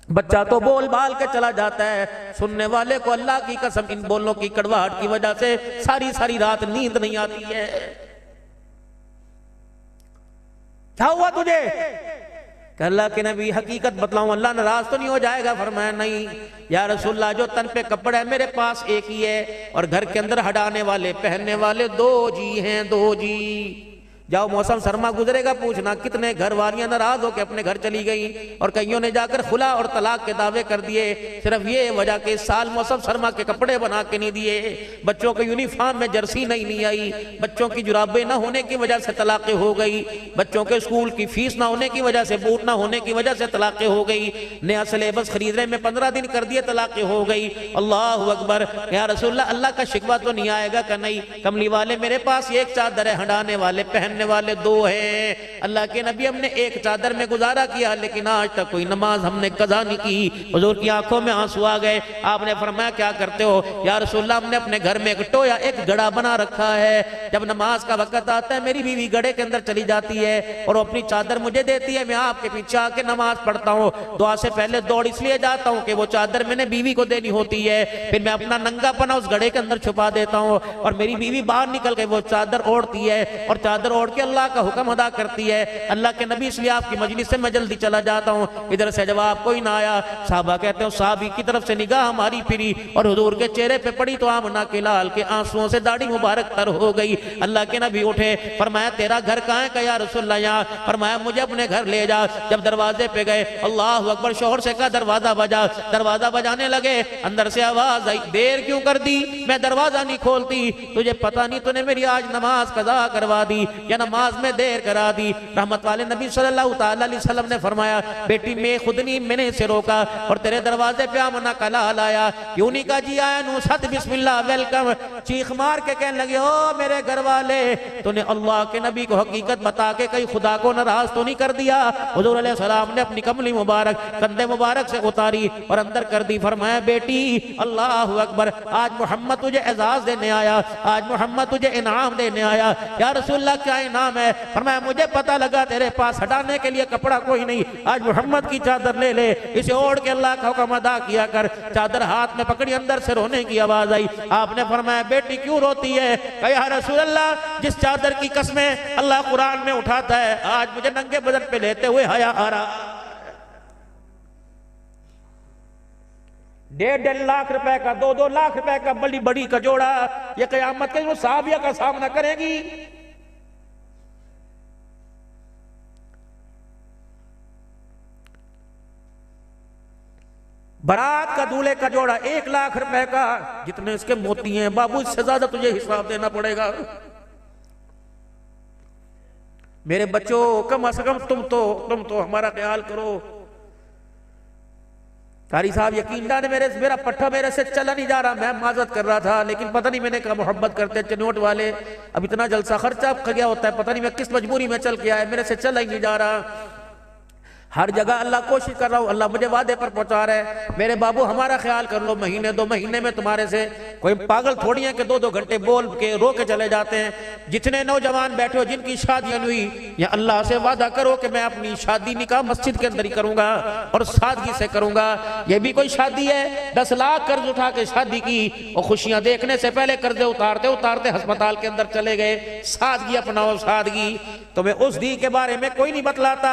A: बच्चा तो बोल बाल के चला जाता है, सुनने वाले को अल्लाह की कसम इन बोलों की कड़वाहट की वजह से सारी सारी रात नींद नहीं आती है। क्या हुआ तुझे? कि अल्लाह के नबी हकीकत बतलाऊं, अल्लाह नाराज तो नहीं हो जाएगा? फरमाया नहीं या रसूलल्लाह, जो तन पे कपड़ा है मेरे पास एक ही है और घर के अंदर हटाने वाले पहनने वाले 2 जी हैं, 2 जी। जाओ मौसम सरमा गुजरेगा, पूछना कितने घर वालियां नाराज होकर अपने घर चली गई और कईयों ने जाकर खुला और तलाक के दावे कर दिए, सिर्फ ये वजह के साल मौसम सरमा के कपड़े बना के नहीं दिए, बच्चों के यूनिफॉर्म में जर्सी नहीं आई, बच्चों की जुराबें ना होने की वजह से तलाक़ें हो गई, बच्चों के स्कूल की फीस ना होने की वजह से, बूट ना होने की वजह से तलाक़ें हो गई, नया सिलेबस खरीदने में 15 दिन कर दिए, तलाक़ें हो गई। अल्लाह अकबर। या रसूलल्लाह, अल्लाह का शिकवा तो नहीं आएगा? का नहीं, कमली वाले मेरे पास एक चादर है, हटाने वाले पहनने वाले 2 हैं। अल्लाह के नबी, हमने एक चादर में गुजारा किया लेकिन आज तक कोई नमाज हमने कज़ा नहीं की। हुजूर की आंखों में आंसू आ गए। आपने फरमाया क्या करते हो? या रसूलल्लाह, हमने अपने घर में एक टोया, एक गड़ा बना रखा है, जब नमाज का वक्त आता है मेरी बीवी गड़े के अंदर चली जाती है और अपनी चादर मुझे देती है, मैं आपके पीछे आके नमाज पढ़ता हूँ, दुआ से पहले दौड़ इसलिए जाता हूँ कि वो चादर मैंने बीवी को देनी होती है, फिर मैं अपना नंगापना उस गड़े के अंदर छुपा देता हूँ और मेरी बीवी बाहर निकल के वो चादर ओढ़ती है और चादर ओढ़ के अल्लाह का हुक्म अदा करती है। अल्लाह के नबी, इसलिए आपकी मजलिस से मैं जल्दी चला जाता हूँ। इधर से जवाब कोई ना आया। साहबा कहते हो साहबी की तरफ से निगाह हमारी फिरी और हुजूर के चेहरे पे पड़ी तो आमना के लाल के आंसुओं से दाढ़ी मुबारक तर हो गई। अल्लाह के नबी उठे, फरमाया तेरा घर कहाँ है? कहा या रसूलल्लाह यहाँ। फरमाया मुझे अपने घर ले जा। जब दरवाजे पे गए, अल्लाह अकबर, शोहर से कहा दरवाजा बजा। दरवाजा बजाने लगे, अंदर से आवाज आई, देर क्यों कर दी? मैं दरवाजा नहीं खोलती, तुझे पता नहीं तूने मेरी आज नमाज कज़ा करवा दी या नमाज में देर करा दी। रहमत वाले नबी सल्लल्लाहु ताला अलैहि वसल्लम ने फरमाया, बेटी मैं खुद नहीं, मैंने इसे रोका और तेरे दरवाजे पे आमना का लाल आया, यूं नहीं कहा जी आया नू सत बिस्मिल्लाह वेलकम, चीख मार के कहने लगे ओ मेरे घर वाले, तूने अल्लाह के नबी को हकीकत बता के कहीं खुदा को नाराज तो नहीं कर दिया? हुजूर अलैहि सलाम ने अपनी कमली मुबारक कंधे मुबारक से उतारी और अंदर कर दी। फरमाया बेटी अल्लाह अकबर, आज मोहम्मद तुझे एजाज देने आया, आज मोहम्मद तुझे इनाम देने आया। या रसूलल्लाह क्या इनाम है? फरमाया मुझे पता लगा तेरे पास हटाने के लिए कपड़ा कोई नहीं, आज मोहम्मद की चादर ले ले, इसे ओढ़ के अल्लाह का हुक्म अदा किया कर। चादर हाथ में पकड़ी, अंदर से रोने की आवाज आई। आपने फरमाया बेटी क्यों रोती है? कहा या रसूलल्लाह, जिस चादर की कसमें अल्लाह कुरान में उठाता है, आज मुझे नंगे बदन पे लेते हुए हया आ रहा। 1.5 लाख रुपए का, 2-2 लाख रुपए का बड़ी बड़ी कजोड़ा, ये कयामत के वो साहबिया का सामना करेगी। बारात का दूल्हे का जोड़ा 1 लाख रुपए का, जितने इसके मोती हैं बाबू, इससे ज्यादा तुझे हिसाब देना पड़ेगा। मेरे बच्चों, कम से कम तुम तो हमारा ख्याल करो। कारी साहब यकीन ने मेरा पट्टा मेरे से चला नहीं जा रहा, मैं माजत कर रहा था, लेकिन पता नहीं मैंने कहा मोहब्बत करते चनोट वाले, अब इतना जलसा खर्चा गया होता है, पता नहीं मैं किस मजबूरी में चल के आया, मेरे से चला ही नहीं जा रहा। हर जगह अल्लाह कोशिश कर रहा हूँ, अल्लाह मुझे वादे पर पहुंचा रहा है। मेरे बाबू हमारा ख्याल कर लो, महीने 2 महीने में तुम्हारे से कोई पागल थोड़ी है कि 2-2 घंटे बोल के रो के चले जाते हैं। जितने नौजवान बैठे हो जिनकी शादियां हुई, या अल्लाह से वादा करो कि मैं अपनी शादी निकाह मस्जिद के अंदर ही करूंगा और सादगी से करूंगा। ये भी कोई शादी है? 10 लाख कर्ज उठा के शादी की और खुशियां देखने से पहले कर्जे उतारते उतारते अस्पताल के अंदर चले गए। सादगी अपनाओ, सादगी। तुम्हें उस दी के बारे में कोई नहीं बतलाता।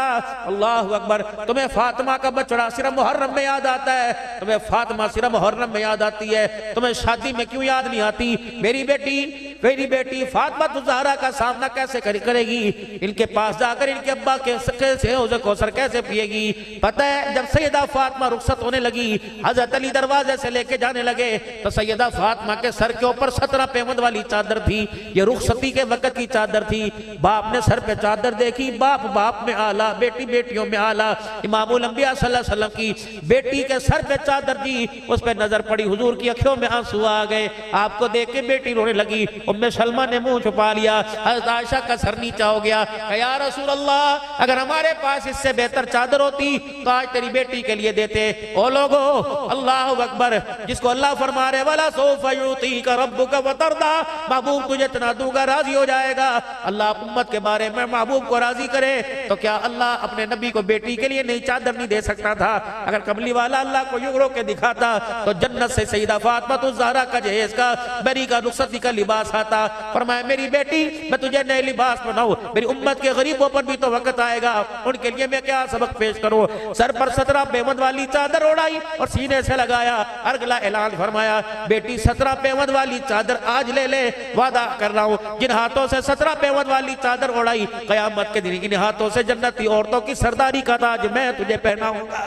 A: अल्लाह अकबर। तुम्हें फातिमा का बचड़ा सिर्फ मुहर्रम में याद आता है, तुम्हें फातिमा सिर्फ मुहर्रम में याद आती है, तुम्हें शादी में क्यों याद नहीं आती? मेरी बेटी फातिमा ज़हरा का सामना कैसे करेगी? इनके पास जाकर इनके अब्बा के कैसे हौज़ कौसर कैसे पिएगी? पता है जब सैयदा फातिमा रुखसत होने लगी, हजरत अली दरवाजे से लेके जाने लगे, तो सैयदा फातिमा के सर के ऊपर 17 पेमंद वाली चादर थी। ये रुखसती के वक्त की चादर थी। बाप ने सर पे चादर देखी, बाप में आला, बेटी बेटियों में आला। इमामुल अंबिया सल्लल्लाहु अलैहि वसल्लम की बेटी के सर पे चादर दी, उस पे नजर पड़ी, हुजूर की आंखों में आंसू आ गए। आपको देख के बेटी रोने लगी। उम्मे सलमा ने मुंह छुपा लिया, हज़रत आयशा का सर नीचा हो गया। या रसूल अल्लाह, अगर हमारे पास इससे बेहतर चादर होती तो आज तेरी बेटी के लिए देते। ओ लोगो, अल्लाह अकबर। जिसको अल्लाह फरमा रहे वाला सौफा युतीका रब्बुका वतरदा, महबूब तुझे इतना दूंगा राजी हो जाएगा। अल्लाह उम्मत के बारे में महबूब को राजी करे तो क्या अल्लाह अपने नबी को बेटी के लिए नई चादर नहीं दे सकता था? अगर कमली वाला अल्लाह को यूं रोक के दिखाता तो जन्नत से सईदा फातिमा ज़हरा का जहेज का बरी का रुखसती का लिबास आ खाता। फरमाया मेरी बेटी मैं तुझे नए लिबास बनाऊं, मेरी उम्मत के गरीबों पर भी तो वक्त आएगा, उनके लिए मैं क्या सबक पेश करूं। सर पर 17 पेवंद वाली चादर ओढ़ाई और सीने से लगाया, अगला ऐलान फरमाया बेटी 17 पेवंद वाली चादर आज ले ले, वादा कर रहा हूं जिन हाथों से 17 पेवंद वाली चादर ओढ़ाई कयामत के दिन इन हाथों से जन्नती औरतों की सरदारी का ताज मैं तुझे पहनाऊंगा।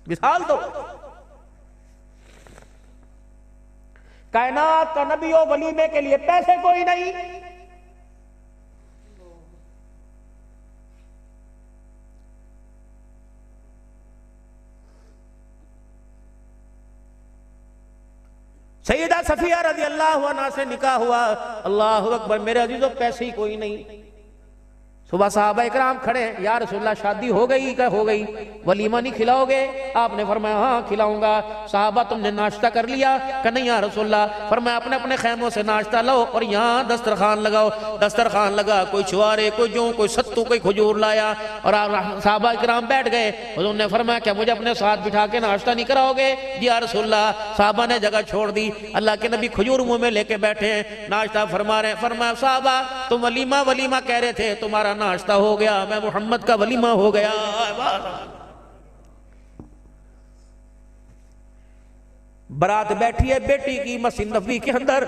A: मिसाल दो, कायनात का नबी और वलीमे के लिए पैसे कोई नहीं, सैयदा सफिया रज़ी अल्लाह अन्हा से निकाह हुआ। अल्लाहु अकबर, मेरे अजीजों पैसे ही कोई नहीं। सुबह सहाबा इकराम खड़े, या रसूलल्लाह शादी हो गई क्या? हो गई, वलीमा नहीं खिलाओगे? आपने फरमाया हाँ खिलाऊंगा। साहबा तुमने नाश्ता कर लिया? कि नहीं या रसूलल्लाह। फरमाया अपने अपने खैमों से नाश्ता लो और यहाँ दस्तरखान लगाओ। दस्तरखान लगा, कोई छुआरे, कोई जौ, कोई सत्तू, कोई खजूर लाया और साहबा इकराम बैठ गए। उन्होंने फरमाया क्या मुझे अपने साथ बिठा के नाश्ता नहीं कराओगे? जी या रसूलल्लाह। साहबा ने जगह छोड़ दी, अल्लाह के नबी खजूर मुंह में लेके बैठे हैं, नाश्ता फरमा रहे। फरमाया साहबा तुम वलीमा वलीमा कह रहे थे, तुम्हारा नाश्ता हो गया, मैं मोहम्मद का वलीमा हो गया। बारात बैठी है बेटी की मस्जिद नबवी के अंदर,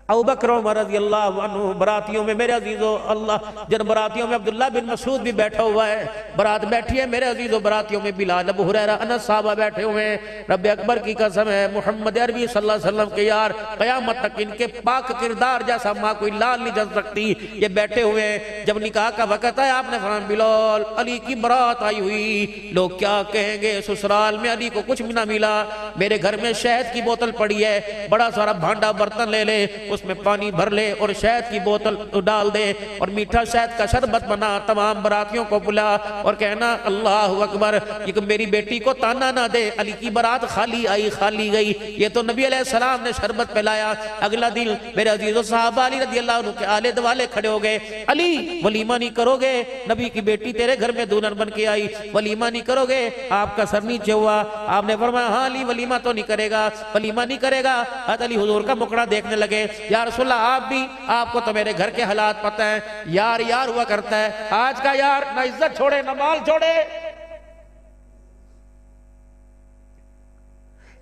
A: अबू बकर उमर रज़ी अल्लाह अन्हु, बरातियों में मेरे अजीजों अल्लाह जिन बरातियों में अब्दुल्ला बिन मसूद भी बैठा हुआ है, बारात बैठी है मेरे अजीजों, बरातियों में बिलाल, अबू हुरैरा, अनस साहबा बैठे हुए हैं। रब्बे अकबर की कसम है मोहम्मद अरबी सल्लल्लाहु अलैहि वसल्लम के यार कयामत तक इनके पाक किरदार जैसा माँ कोई लाल नहीं जल सकती। ये बैठे हुए हैं, जब निकाह का वक्त है आपने फरमाया बिलाल अली की बारात आई हुई, लोग क्या कहेंगे, ससुराल में अली को कुछ भी ना मिला, मेरे घर में शहद की बोतल पड़ी है, बड़ा सारा भांडा बर्तन ले ले, उसमें पानी भर ले और शहद की बोतल डाल दे और मीठा शहद का शरबत बना, तमाम बरातियों को बुला और कहना अल्लाह अकबर, ये मेरी बेटी को ताना ना दे, अली की बारात खाली आई खाली गई, ये तो नबी अलैहिस्सलाम ने शरबत पिलाया। अगला दिन मेरे अजीजों साहबा अली रज़ी अल्लाह अन्हु के आले दुआले खड़े हो गए, अली वलीमा नहीं करोगे? नबी की बेटी तेरे घर में दुल्हन बन के आई, वलीमा नहीं करोगे? आपका सर नीचे हुआ, आपने फरमाया हाँ अली वलीमा तो नहीं करेगा, वलीमा नहीं करेगा। हज़रत अली हुजूर का मुकड़ा देखने लगे, या रसूलल्लाह आप भी, आपको तो मेरे घर के हालात पता है, यार यार हुआ करता है, आज का यार ना इज्जत छोड़े ना माल छोड़े।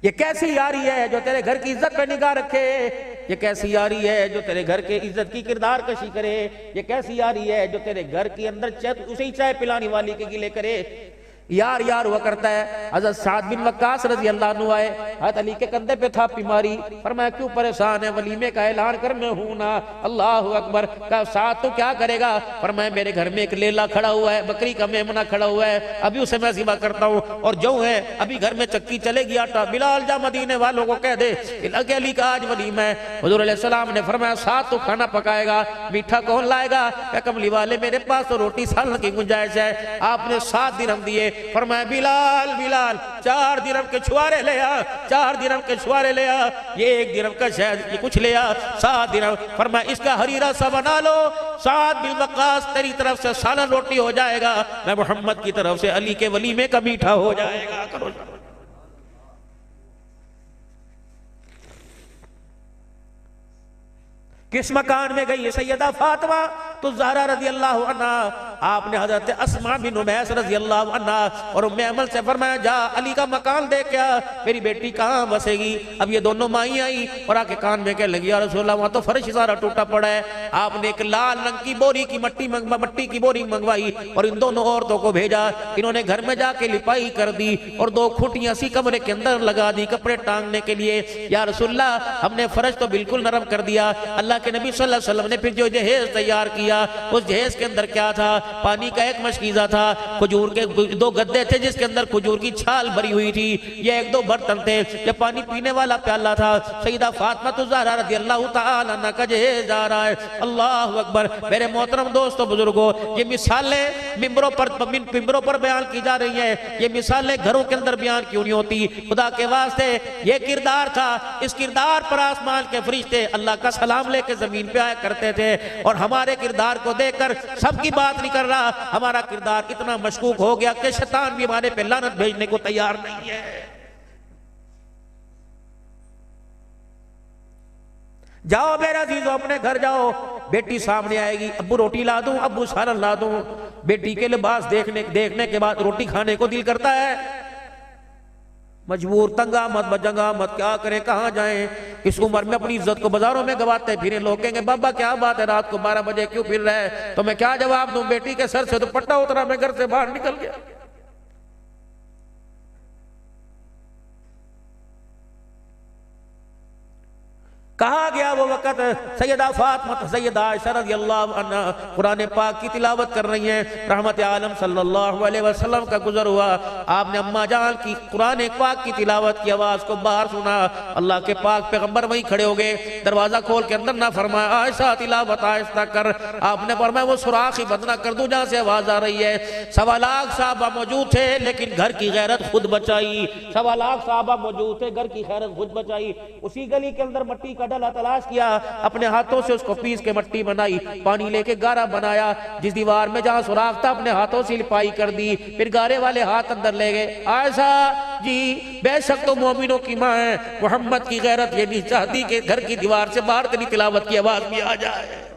A: ये कैसी यारी है जो तेरे घर की इज्जत पे निगाह रखे? ये कैसी यारी है जो तेरे घर के इज्जत की किरदार कशी करे? ये कैसी यारी है जो तेरे घर के अंदर उसे ही चाय पिलाने वाली के गिले करे? यार यार हुआ करता है। हज़रत साद बिन वक्कास रज़ी अल्लाह अन्हु आए, हज़रत अली के कंधे पे था बीमारी, फरमाया क्यों परेशान है? वलीमे का ऐलान कर, मैं हूं ना। अल्लाह अकबर, का साथ तो क्या करेगा? फरमाया मेरे घर में एक लेला खड़ा हुआ है, बकरी का मेमना खड़ा हुआ है, अभी उसे मैं ज़िबा करता हूँ, और जो है अभी घर में चक्की चलेगी आटा, बिलाल जा मदीने वालों को कह दे अली का आज वलीमा है। हुज़ूर अलैहिस्सलाम ने फरमाया साथ तो खाना पकाएगा, मीठा कौन लाएगा? क्या कमली वाले मेरे पास तो रोटी सालन की गुंजाइश है। आपने 7 दिरहम दिए, फरमाया बिलाल बिलाल 4 दिरहम के छुआरे ले आ, 4 दिरहम के छुआरे ले आ, ये 1 दिरहम का शायद कुछ ले आ, 7 दिरहम। फरमाया इसका हरीरा सा बना लो, साद बिन वक्कास तेरी तरफ से सालन रोटी हो जाएगा, मैं मोहम्मद की तरफ से अली के वलीमे का मीठा हो जाएगा। करो किस मकान में गई सैयदा फातिमा तो ज़हरा रज़ी अल्लाह अन्हा, आपने हज़रत अस्मा बिन उमैस रज़ी अल्लाह अन्हा और उम्मे अमल से फरमाया जा अली का मकान देख क्या, मेरी बेटी कहाँ बसेगी? अब ये दोनों माई आई और आके कान में कह लगी या रसूलल्लाह वहाँ तो फर्श सारा टूटा पड़ा है। आपने एक लाल रंग की बोरी की मट्टी की बोरी मंगवाई और इन दोनों औरतों को भेजा, इन्होंने घर में जाके लिपाई कर दी और 2 खूंटियां सी कमरे के अंदर लगा दी कपड़े टांगने के लिए। या रसूलल्लाह हमने फर्श तो बिल्कुल नरम कर दिया। अल्लाह के नबी सल्लल्लाहु अलैहि वसल्लम ने फिर जो जहेज तैयार किया, उस जहेज के अंदर क्या था? पानी का एक मशकीज़ा था, खजूर के 2 गद्दे थे जिसके अंदर खजूर की छाल भरी हुई थी, ये 1-2 बर्तन थे, ये पानी पीने वाला प्याला था। सैयदा फातिमा तो ज़हरा रज़ी अल्लाह तआला अन्हा का जहेज आ रहा है। अल्लाह अकबर। मेरे मोहतरम दोस्तों बुजुर्गों, ये मिसालें मिंबरों पर बयान की जा रही है, ये मिसालें घरों के अंदर बयान क्यों नहीं होती? खुदा के वास्ते ये किरदार था, इस किरदार पर आसमान के फरिश्ते अल्लाह का सलाम लेके जमीन पे आया करते थे और हमारे किरदार को देखकर सबकी बात नहीं कर रहा, हमारा किरदार इतना मशकूक हो गया कि शैतान भी हमारे पे लानत भेजने को तैयार नहीं है। जाओ मेरे अजीजों अपने घर जाओ, बेटी सामने आएगी, अब्बू रोटी ला दूं, अब्बू सालन ला दूं। बेटी के लिबास देखने के बाद रोटी खाने को दिल करता है। मजबूर, तंगा मत बजंगा मत, क्या करें कहाँ जाएं। इस उम्र में अपनी इज्जत को बाजारों में गवाते फिर लोग कहेंगे बाबा क्या बात है रात को 12 बजे क्यों फिर रहे। तो मैं क्या जवाब दूं, बेटी के सर से तो पट्टा उतरा, मैं घर से बाहर निकल गया। कहा गया वो वक़्त, सैयदा फातिमा सैयदा आयशा रज़ियल्लाहु अन्हा कुरान पाक की तिलावत कर रही हैं। रहमत आलम सल्लल्लाहु अलैहि वसल्लम का गुजर हुआ, आपने अम्मा जान की कुरान पाक की तिलावत की आवाज को बाहर सुना। अल्लाह के पाक पैगंबर वहीं खड़े हो गए, दरवाजा खोल के अंदर ना फरमाया आयशा तिलावत आहिस्ता कर, आपने फरमाया वो सुराख ही बंद ना कर दूं जहां से आवाज आ रही है। 1.25 लाख साहबा मौजूद थे लेकिन घर की गैरत खुद बचाई। 1.25 लाख साहबा मौजूद थे, घर की गैरत खुद बचाई। उसी गली के अंदर मट्टी का डला तलाश किया, अपने हाथों से उसको पीस के मट्टी बनाई, पानी लेके गारा बनाया, जिस दीवार में जहां सुराख था अपने हाथों से लिपाई कर दी, फिर गारे वाले हाथ अंदर ले गए। आयशा जी बेशक तो मोमिनों की मां है, मोहम्मद की गैरत ये नहीं चाहती कि घर की दीवार से बाहर तेरी तिलावत की आवाज भी आ जाए।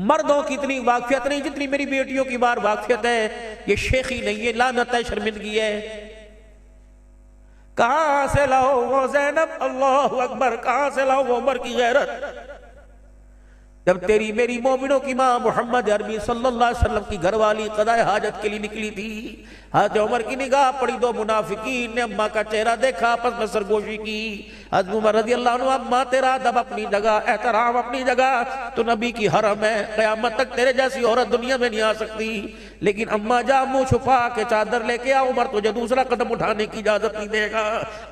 A: मर्दों की इतनी वाकफियत नहीं जितनी मेरी बेटियों की बार वाकफियत है। ये शेखी नहीं है, लानत है, शर्मिंदगी है। कहां से लाओ वो ज़ैनब, अल्लाहु अकबर, कहां से लाओ वो उमर की गैरत। जब तेरी मेरी मोमिनों की मां मोहम्मद अरबी सल्लल्लाहु अलैहि वसल्लम की घरवाली क़ज़ाए हाजत के लिए निकली थी, हज़रत उमर की निगाह पड़ी, दो मुनाफिकीन ने अम्मा का चेहरा देखा, आपस में सरगोशी की। हज़रत उमर रज़ियल्लाहु अन्हु, अम्मा तेरा अदब अपनी जगह, एहतराम अपनी जगह, तो नबी की हरम है, क़यामत तक तेरे जैसी औरत दुनिया में नहीं आ सकती। लेकिन अम्मा जा मुंह छुपा के चादर लेके आ, उमर तुझे दूसरा कदम उठाने की इजाजत नहीं देगा।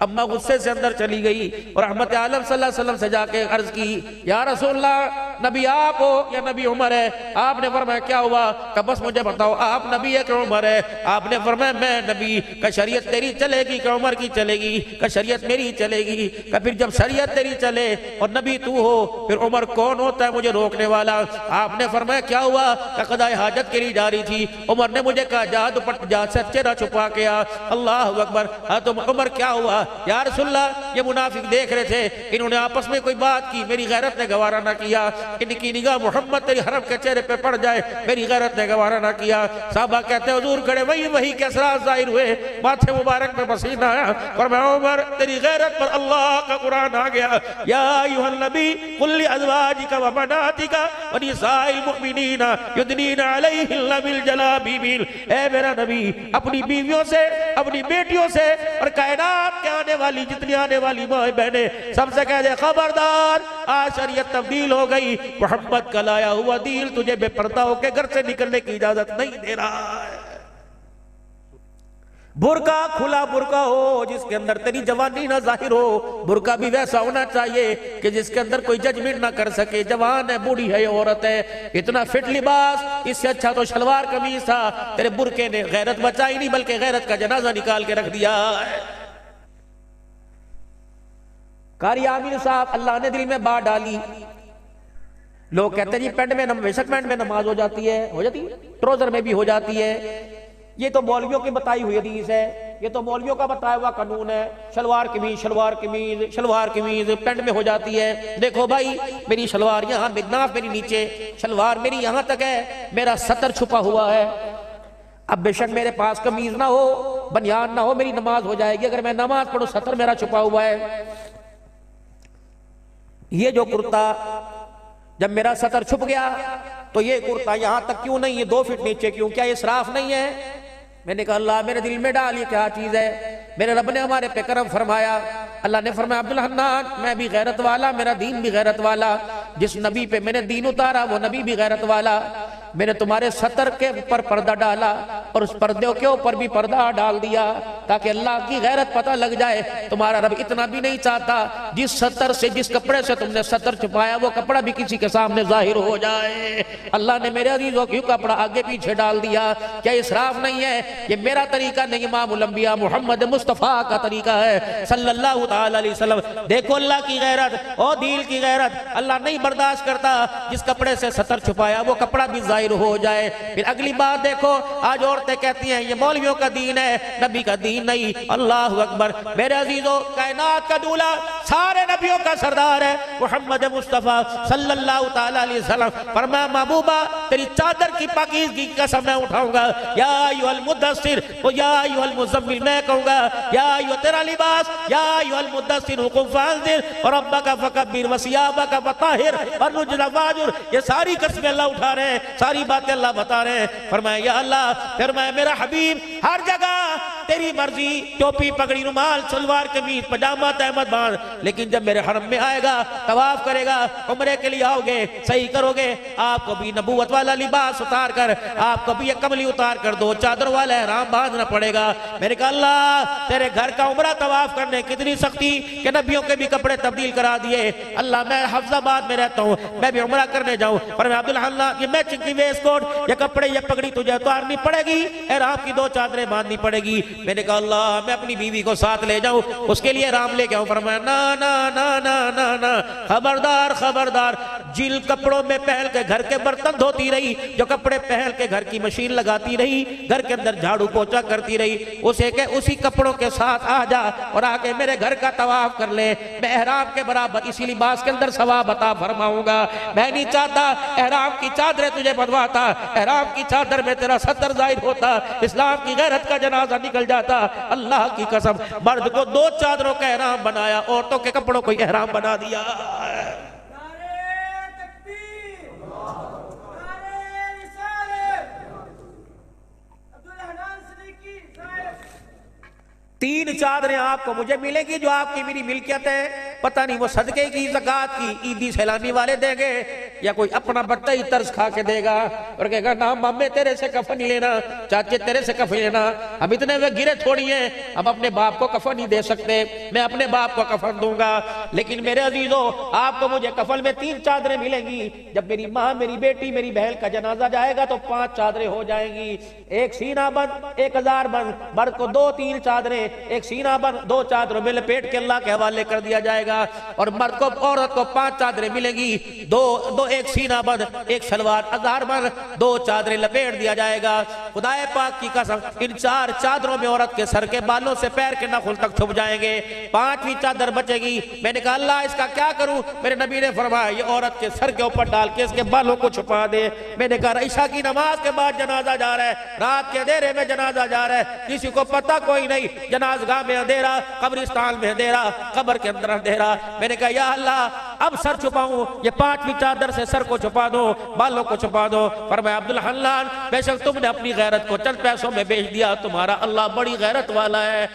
A: अम्मा गुस्से से अंदर चली गई और रहमत आलम सल्लल्लाहु अलैहि वसल्लम से जाके अर्ज की, या रसूलल्लाह नबी आप हो या नबी उमर है। आपने फरमाया क्या हुआ, का बस मुझे बताओ आप नबी है कि उमर है। आपने फरमाया मैं नबी, का शरीयत तेरी चलेगी कि उमर की चलेगी, का शरीयत मेरी चलेगी। का फिर जब शरीयत तेरी चले और नबी तू हो फिर उमर कौन होता है मुझे रोकने वाला। आपने फरमाया क्या हुआ, का क़ज़ाए हाजत के लिए जा रही थी, उमर ने मुझे कहा जा दुपट्टा जा से चेहरा छुपा के आ। अल्लाह अकबर। तो उमर क्या हुआ, या रसूलल्लाह ये मुनाफिक देख रहे थे, इन्होंने आपस में कोई बात की, मेरी गैरत ने गवारा ना किया, इनकी निगाह मोहम्मद तेरी हरम के चेहरे पे पड़ जाए, मेरी गैरत ने गवारा ना किया। साहबा कहते हैं हुजूर खड़े वही के असरार जाहिर हुए, माथे मुबारक में पसीना आया और मैं उमर तेरी गैरत पर अल्लाह का कुरान आ गया, या अय्युहन नबी कुल li अज़वाजिका व बनातिका व निसाइल मुमिनीना युदनीना अलैहिन्ना बिल जलाबिबिल। ए मेरा नबी अपनी बीवियों से, अपनी बेटियों से और कायनात के आने वाली जितनी आने वाली माँ बहने सबसे कह दे खबरदार, आज शरीयत तब्दील हो गई, मोहम्मद का लाया हुआ दीन तुझे बेपर्दा होकर घर से निकलने की इजाजत नहीं दे रहा है। बुरका खुला बुरका हो जिसके अंदर तेरी जवानी ना जाहिर हो। बुरका भी वैसा होना चाहिए कि जिसके अंदर कोई जजमेंट ना कर सके, जवान है, बूढ़ी है, औरत है, इतना फिट लिबास, इससे अच्छा तो शलवार कमीज था। तेरे बुरके ने गैरत बचाई नहीं बल्कि गैरत का जनाजा निकाल के रख दिया है। कारी आमिर साहब अल्लाह ने दिल में बात डाली, लोग कहते हैं जी पैंट में बेशक पैंट में नमाज हो जाती है, ट्राउजर में भी हो जाती है। ये तो मौलवियों की बताई हुई हदीस है, ये तो मौलवियों का बताया हुआ कानून है। शलवार कमीज पैंट में हो जाती है। देखो भाई मेरी शलवार यहाँ, नाफ मेरी नीचे, शलवार मेरी यहाँ तक है, मेरा सतर छुपा हुआ है। अब बेशक मेरे पास कमीज ना हो, बनियान ना हो, मेरी नमाज हो जाएगी। अगर मैं नमाज पढ़ूं सतर मेरा छुपा हुआ है। ये जो कुर्ता जब मेरा सतर छुप गया तो ये कुर्ता यहां तक क्यों नहीं है, 2 फीट नीचे क्यों, क्या ये इसराफ नहीं है? मैंने कहा अल्लाह मेरे दिल में डाल ये क्या चीज है। मेरे रब ने हमारे पे करम फरमाया। अल्लाह ने फरमाया अब्दुल हन्नान मैं भी गैरत वाला, मेरा दीन भी गैरत वाला, जिस नबी पे मैंने दीन उतारा वो नबी भी गैरत वाला। मैंने तुम्हारे सतर के ऊपर पर्दा डाला और उस पर्दे के ऊपर भी पर्दा डाल दिया ताकि अल्लाह की गैरत पता लग जाए। तुम्हारा रब इतना भी नहीं चाहता जिस सतर से, जिस कपड़े से तुमने सतर छुपाया वो कपड़ा भी किसी के सामने जाहिर हो जाए। अल्लाह ने मेरे अजीजों क्यों कपड़ा आगे पीछे डाल दिया? क्या इसराफ नहीं है? ये मेरा तरीका नहीं, इमामुल अंबिया मोहम्मद मुस्तफा का तरीका है सल्लल्लाहु ताला अलैहि वसल्लम। देखो अल्लाह की गैरत और दिल की गैरत, अल्लाह नहीं बर्दाश्त करता जिस कपड़े से सतर छुपाया वो कपड़ा भी जाहिर जाहिर हो जाए। फिर अगली बात देखो, आज औरतें कहती हैं ये मौलवियों का दीन है, नबी का दीन नहीं। अल्लाह अकबर। मेरे अजीजों, कायनात का दूल्हा, सारे नबियों का सरदार है मोहम्मद मुस्तफ़ा सल्लल्लाहु ताला अलैहि वसल्लम। फरमाया महबूबा तेरी चादर की पाकीज़गी की कसम मैं उठाऊंगा, या अय्युहल मुद्दस्सिर व या अय्युहल मुज़म्मिल मैं कहूंगा, या अय्युह तेरा लिबास, या अय्युहल मुद्दस्सिर हुकुम फ़अंज़िर और रब्बका फ़कब्बिर व सियाबका फ़ताहिर व रुज्ज़ा फ़ाजुर। ये सारी कसमें अल्लाह उठा रहे हैं, सारी बातें अल्लाह बता रहे हैं। फरमाया या अल्लाह, फरमाया मेरा हबीब हर जगह तेरी मर्जी, टोपी पगड़ी रुमाल सलवार कमीज पजामा तहमद बांध, लेकिन जब मेरे हरम में आएगा, तवाफ करेगा, उम्रे के लिए आओगे, सही करोगे, आपको भी नबूवत वाला लिबास उतार कर, आपको भी एक कमली उतार कर, दो चादर वाला ihram बांधना पड़ेगा। मेरे कहा अल्लाह तेरे घर का उम्रा तवाफ करने कितनी सख्ती कि नबियों के भी कपड़े तब्दील करा दिए। अल्लाह मैं हफ्जाबाद में रहता हूँ, मैं भी उम्रा करने जाऊँ, पर मैं अब्दुल हल्ला ये मैचिंग की वेस्ट कोट, ये कपड़े, ये पगड़ी तुझे उतारनी पड़ेगी, ihram की दो चादरें बांधनी पड़ेगी। मैंने कहा अल्लाह मैं अपनी बीवी को साथ ले जाऊं, उसके लिए राम लेके आऊं। फरमाया ना ना ना ना ना ना, खबरदार खबरदार। जिन कपड़ों में पहल के घर के बर्तन धोती रही, जो कपड़े पहल के घर की मशीन लगाती रही, घर के अंदर झाड़ू पोछा करती रही, उसे के उसी कपड़ों के साथ आ जा और आके मेरे घर का तवाफ कर ले, मैं ihram के बराबर इसी लिबास के अंदर सवाब अता फरमाऊंगा। मैं नहीं चाहता ihram की चादरें तुझे बंधवाता, ihram की चादर में तेरा सत्तर जाहिर होता, इस्लाम की गैरत का जनाजा निकल जाता। अल्लाह की कसम, मर्द को दो चादरों का ihram बनाया, औरतों के कपड़ों को ihram बना दिया। तीन चादरें आपको मुझे मिलेगी जो आपकी मेरी मिल्कियत है। पता नहीं वो सदके की, ज़कात की, ईदी सैलानी वाले देंगे या कोई अपना बट्टा ही तर्स खा के देगा और कहेगा ना मम्मी तेरे से कफन नहीं लेना, चाचे तेरे से कफन लेना। हम इतने वे गिरे थोड़ी हैं, हम अपने बाप को कफन नहीं दे सकते, मैं अपने बाप को कफन दूंगा। लेकिन मेरे अजीजों, आपको मुझे कफन में तीन चादरें मिलेंगी। जब मेरी माँ, मेरी बेटी, मेरी बहन का जनाजा जाएगा तो 5 चादरें हो जाएंगी, एक सीना बंद, एक हजार बंद। मर्द को 2-3 चादरें, एक सीना बंद, 2 चादरों में लपेट के अल्लाह के हवाले कर दिया जाएगा। और मर्द को, औरत को 5 चादरें मिलेंगी, दो एक सीना बंद, एक सलवार हजार बंद, 2 चादरें लपेट दिया जाएगा। खुदाए पाक की कसम, इन 4 चादरों में औरत के सर के बालों से पैर के नाखून तक छुप जाएंगे, 5वीं चादर बचेगी। मैंने कहा अल्लाह इसका क्या करूं? मेरे नबी ने फरमाया ये औरत के सर के ऊपर डाल के इसके बालों को छुपा दे। मैंने कहा ईशा की नमाज के बाद जनाजा जा रहा है, रात के अंधेरे में जनाजा जा रहा है, किसी को पता कोई नहीं, जनाजगाह में अंधेरा, कब्रिस्तान में अंधेरा, कब्र के अंदर अंधेरा। मैंने कहा या अल्लाह अब सर छुपाऊं, ये 5वीं चादर से सर को छुपा दो, बालों को छुपा दो। फरमाया अब्दुल हल्लान बेशक तुमने अपनी गैरत को चंद पैसों में बेच दिया, तुम्हारा अल्लाह बड़ी गैरत वाला है।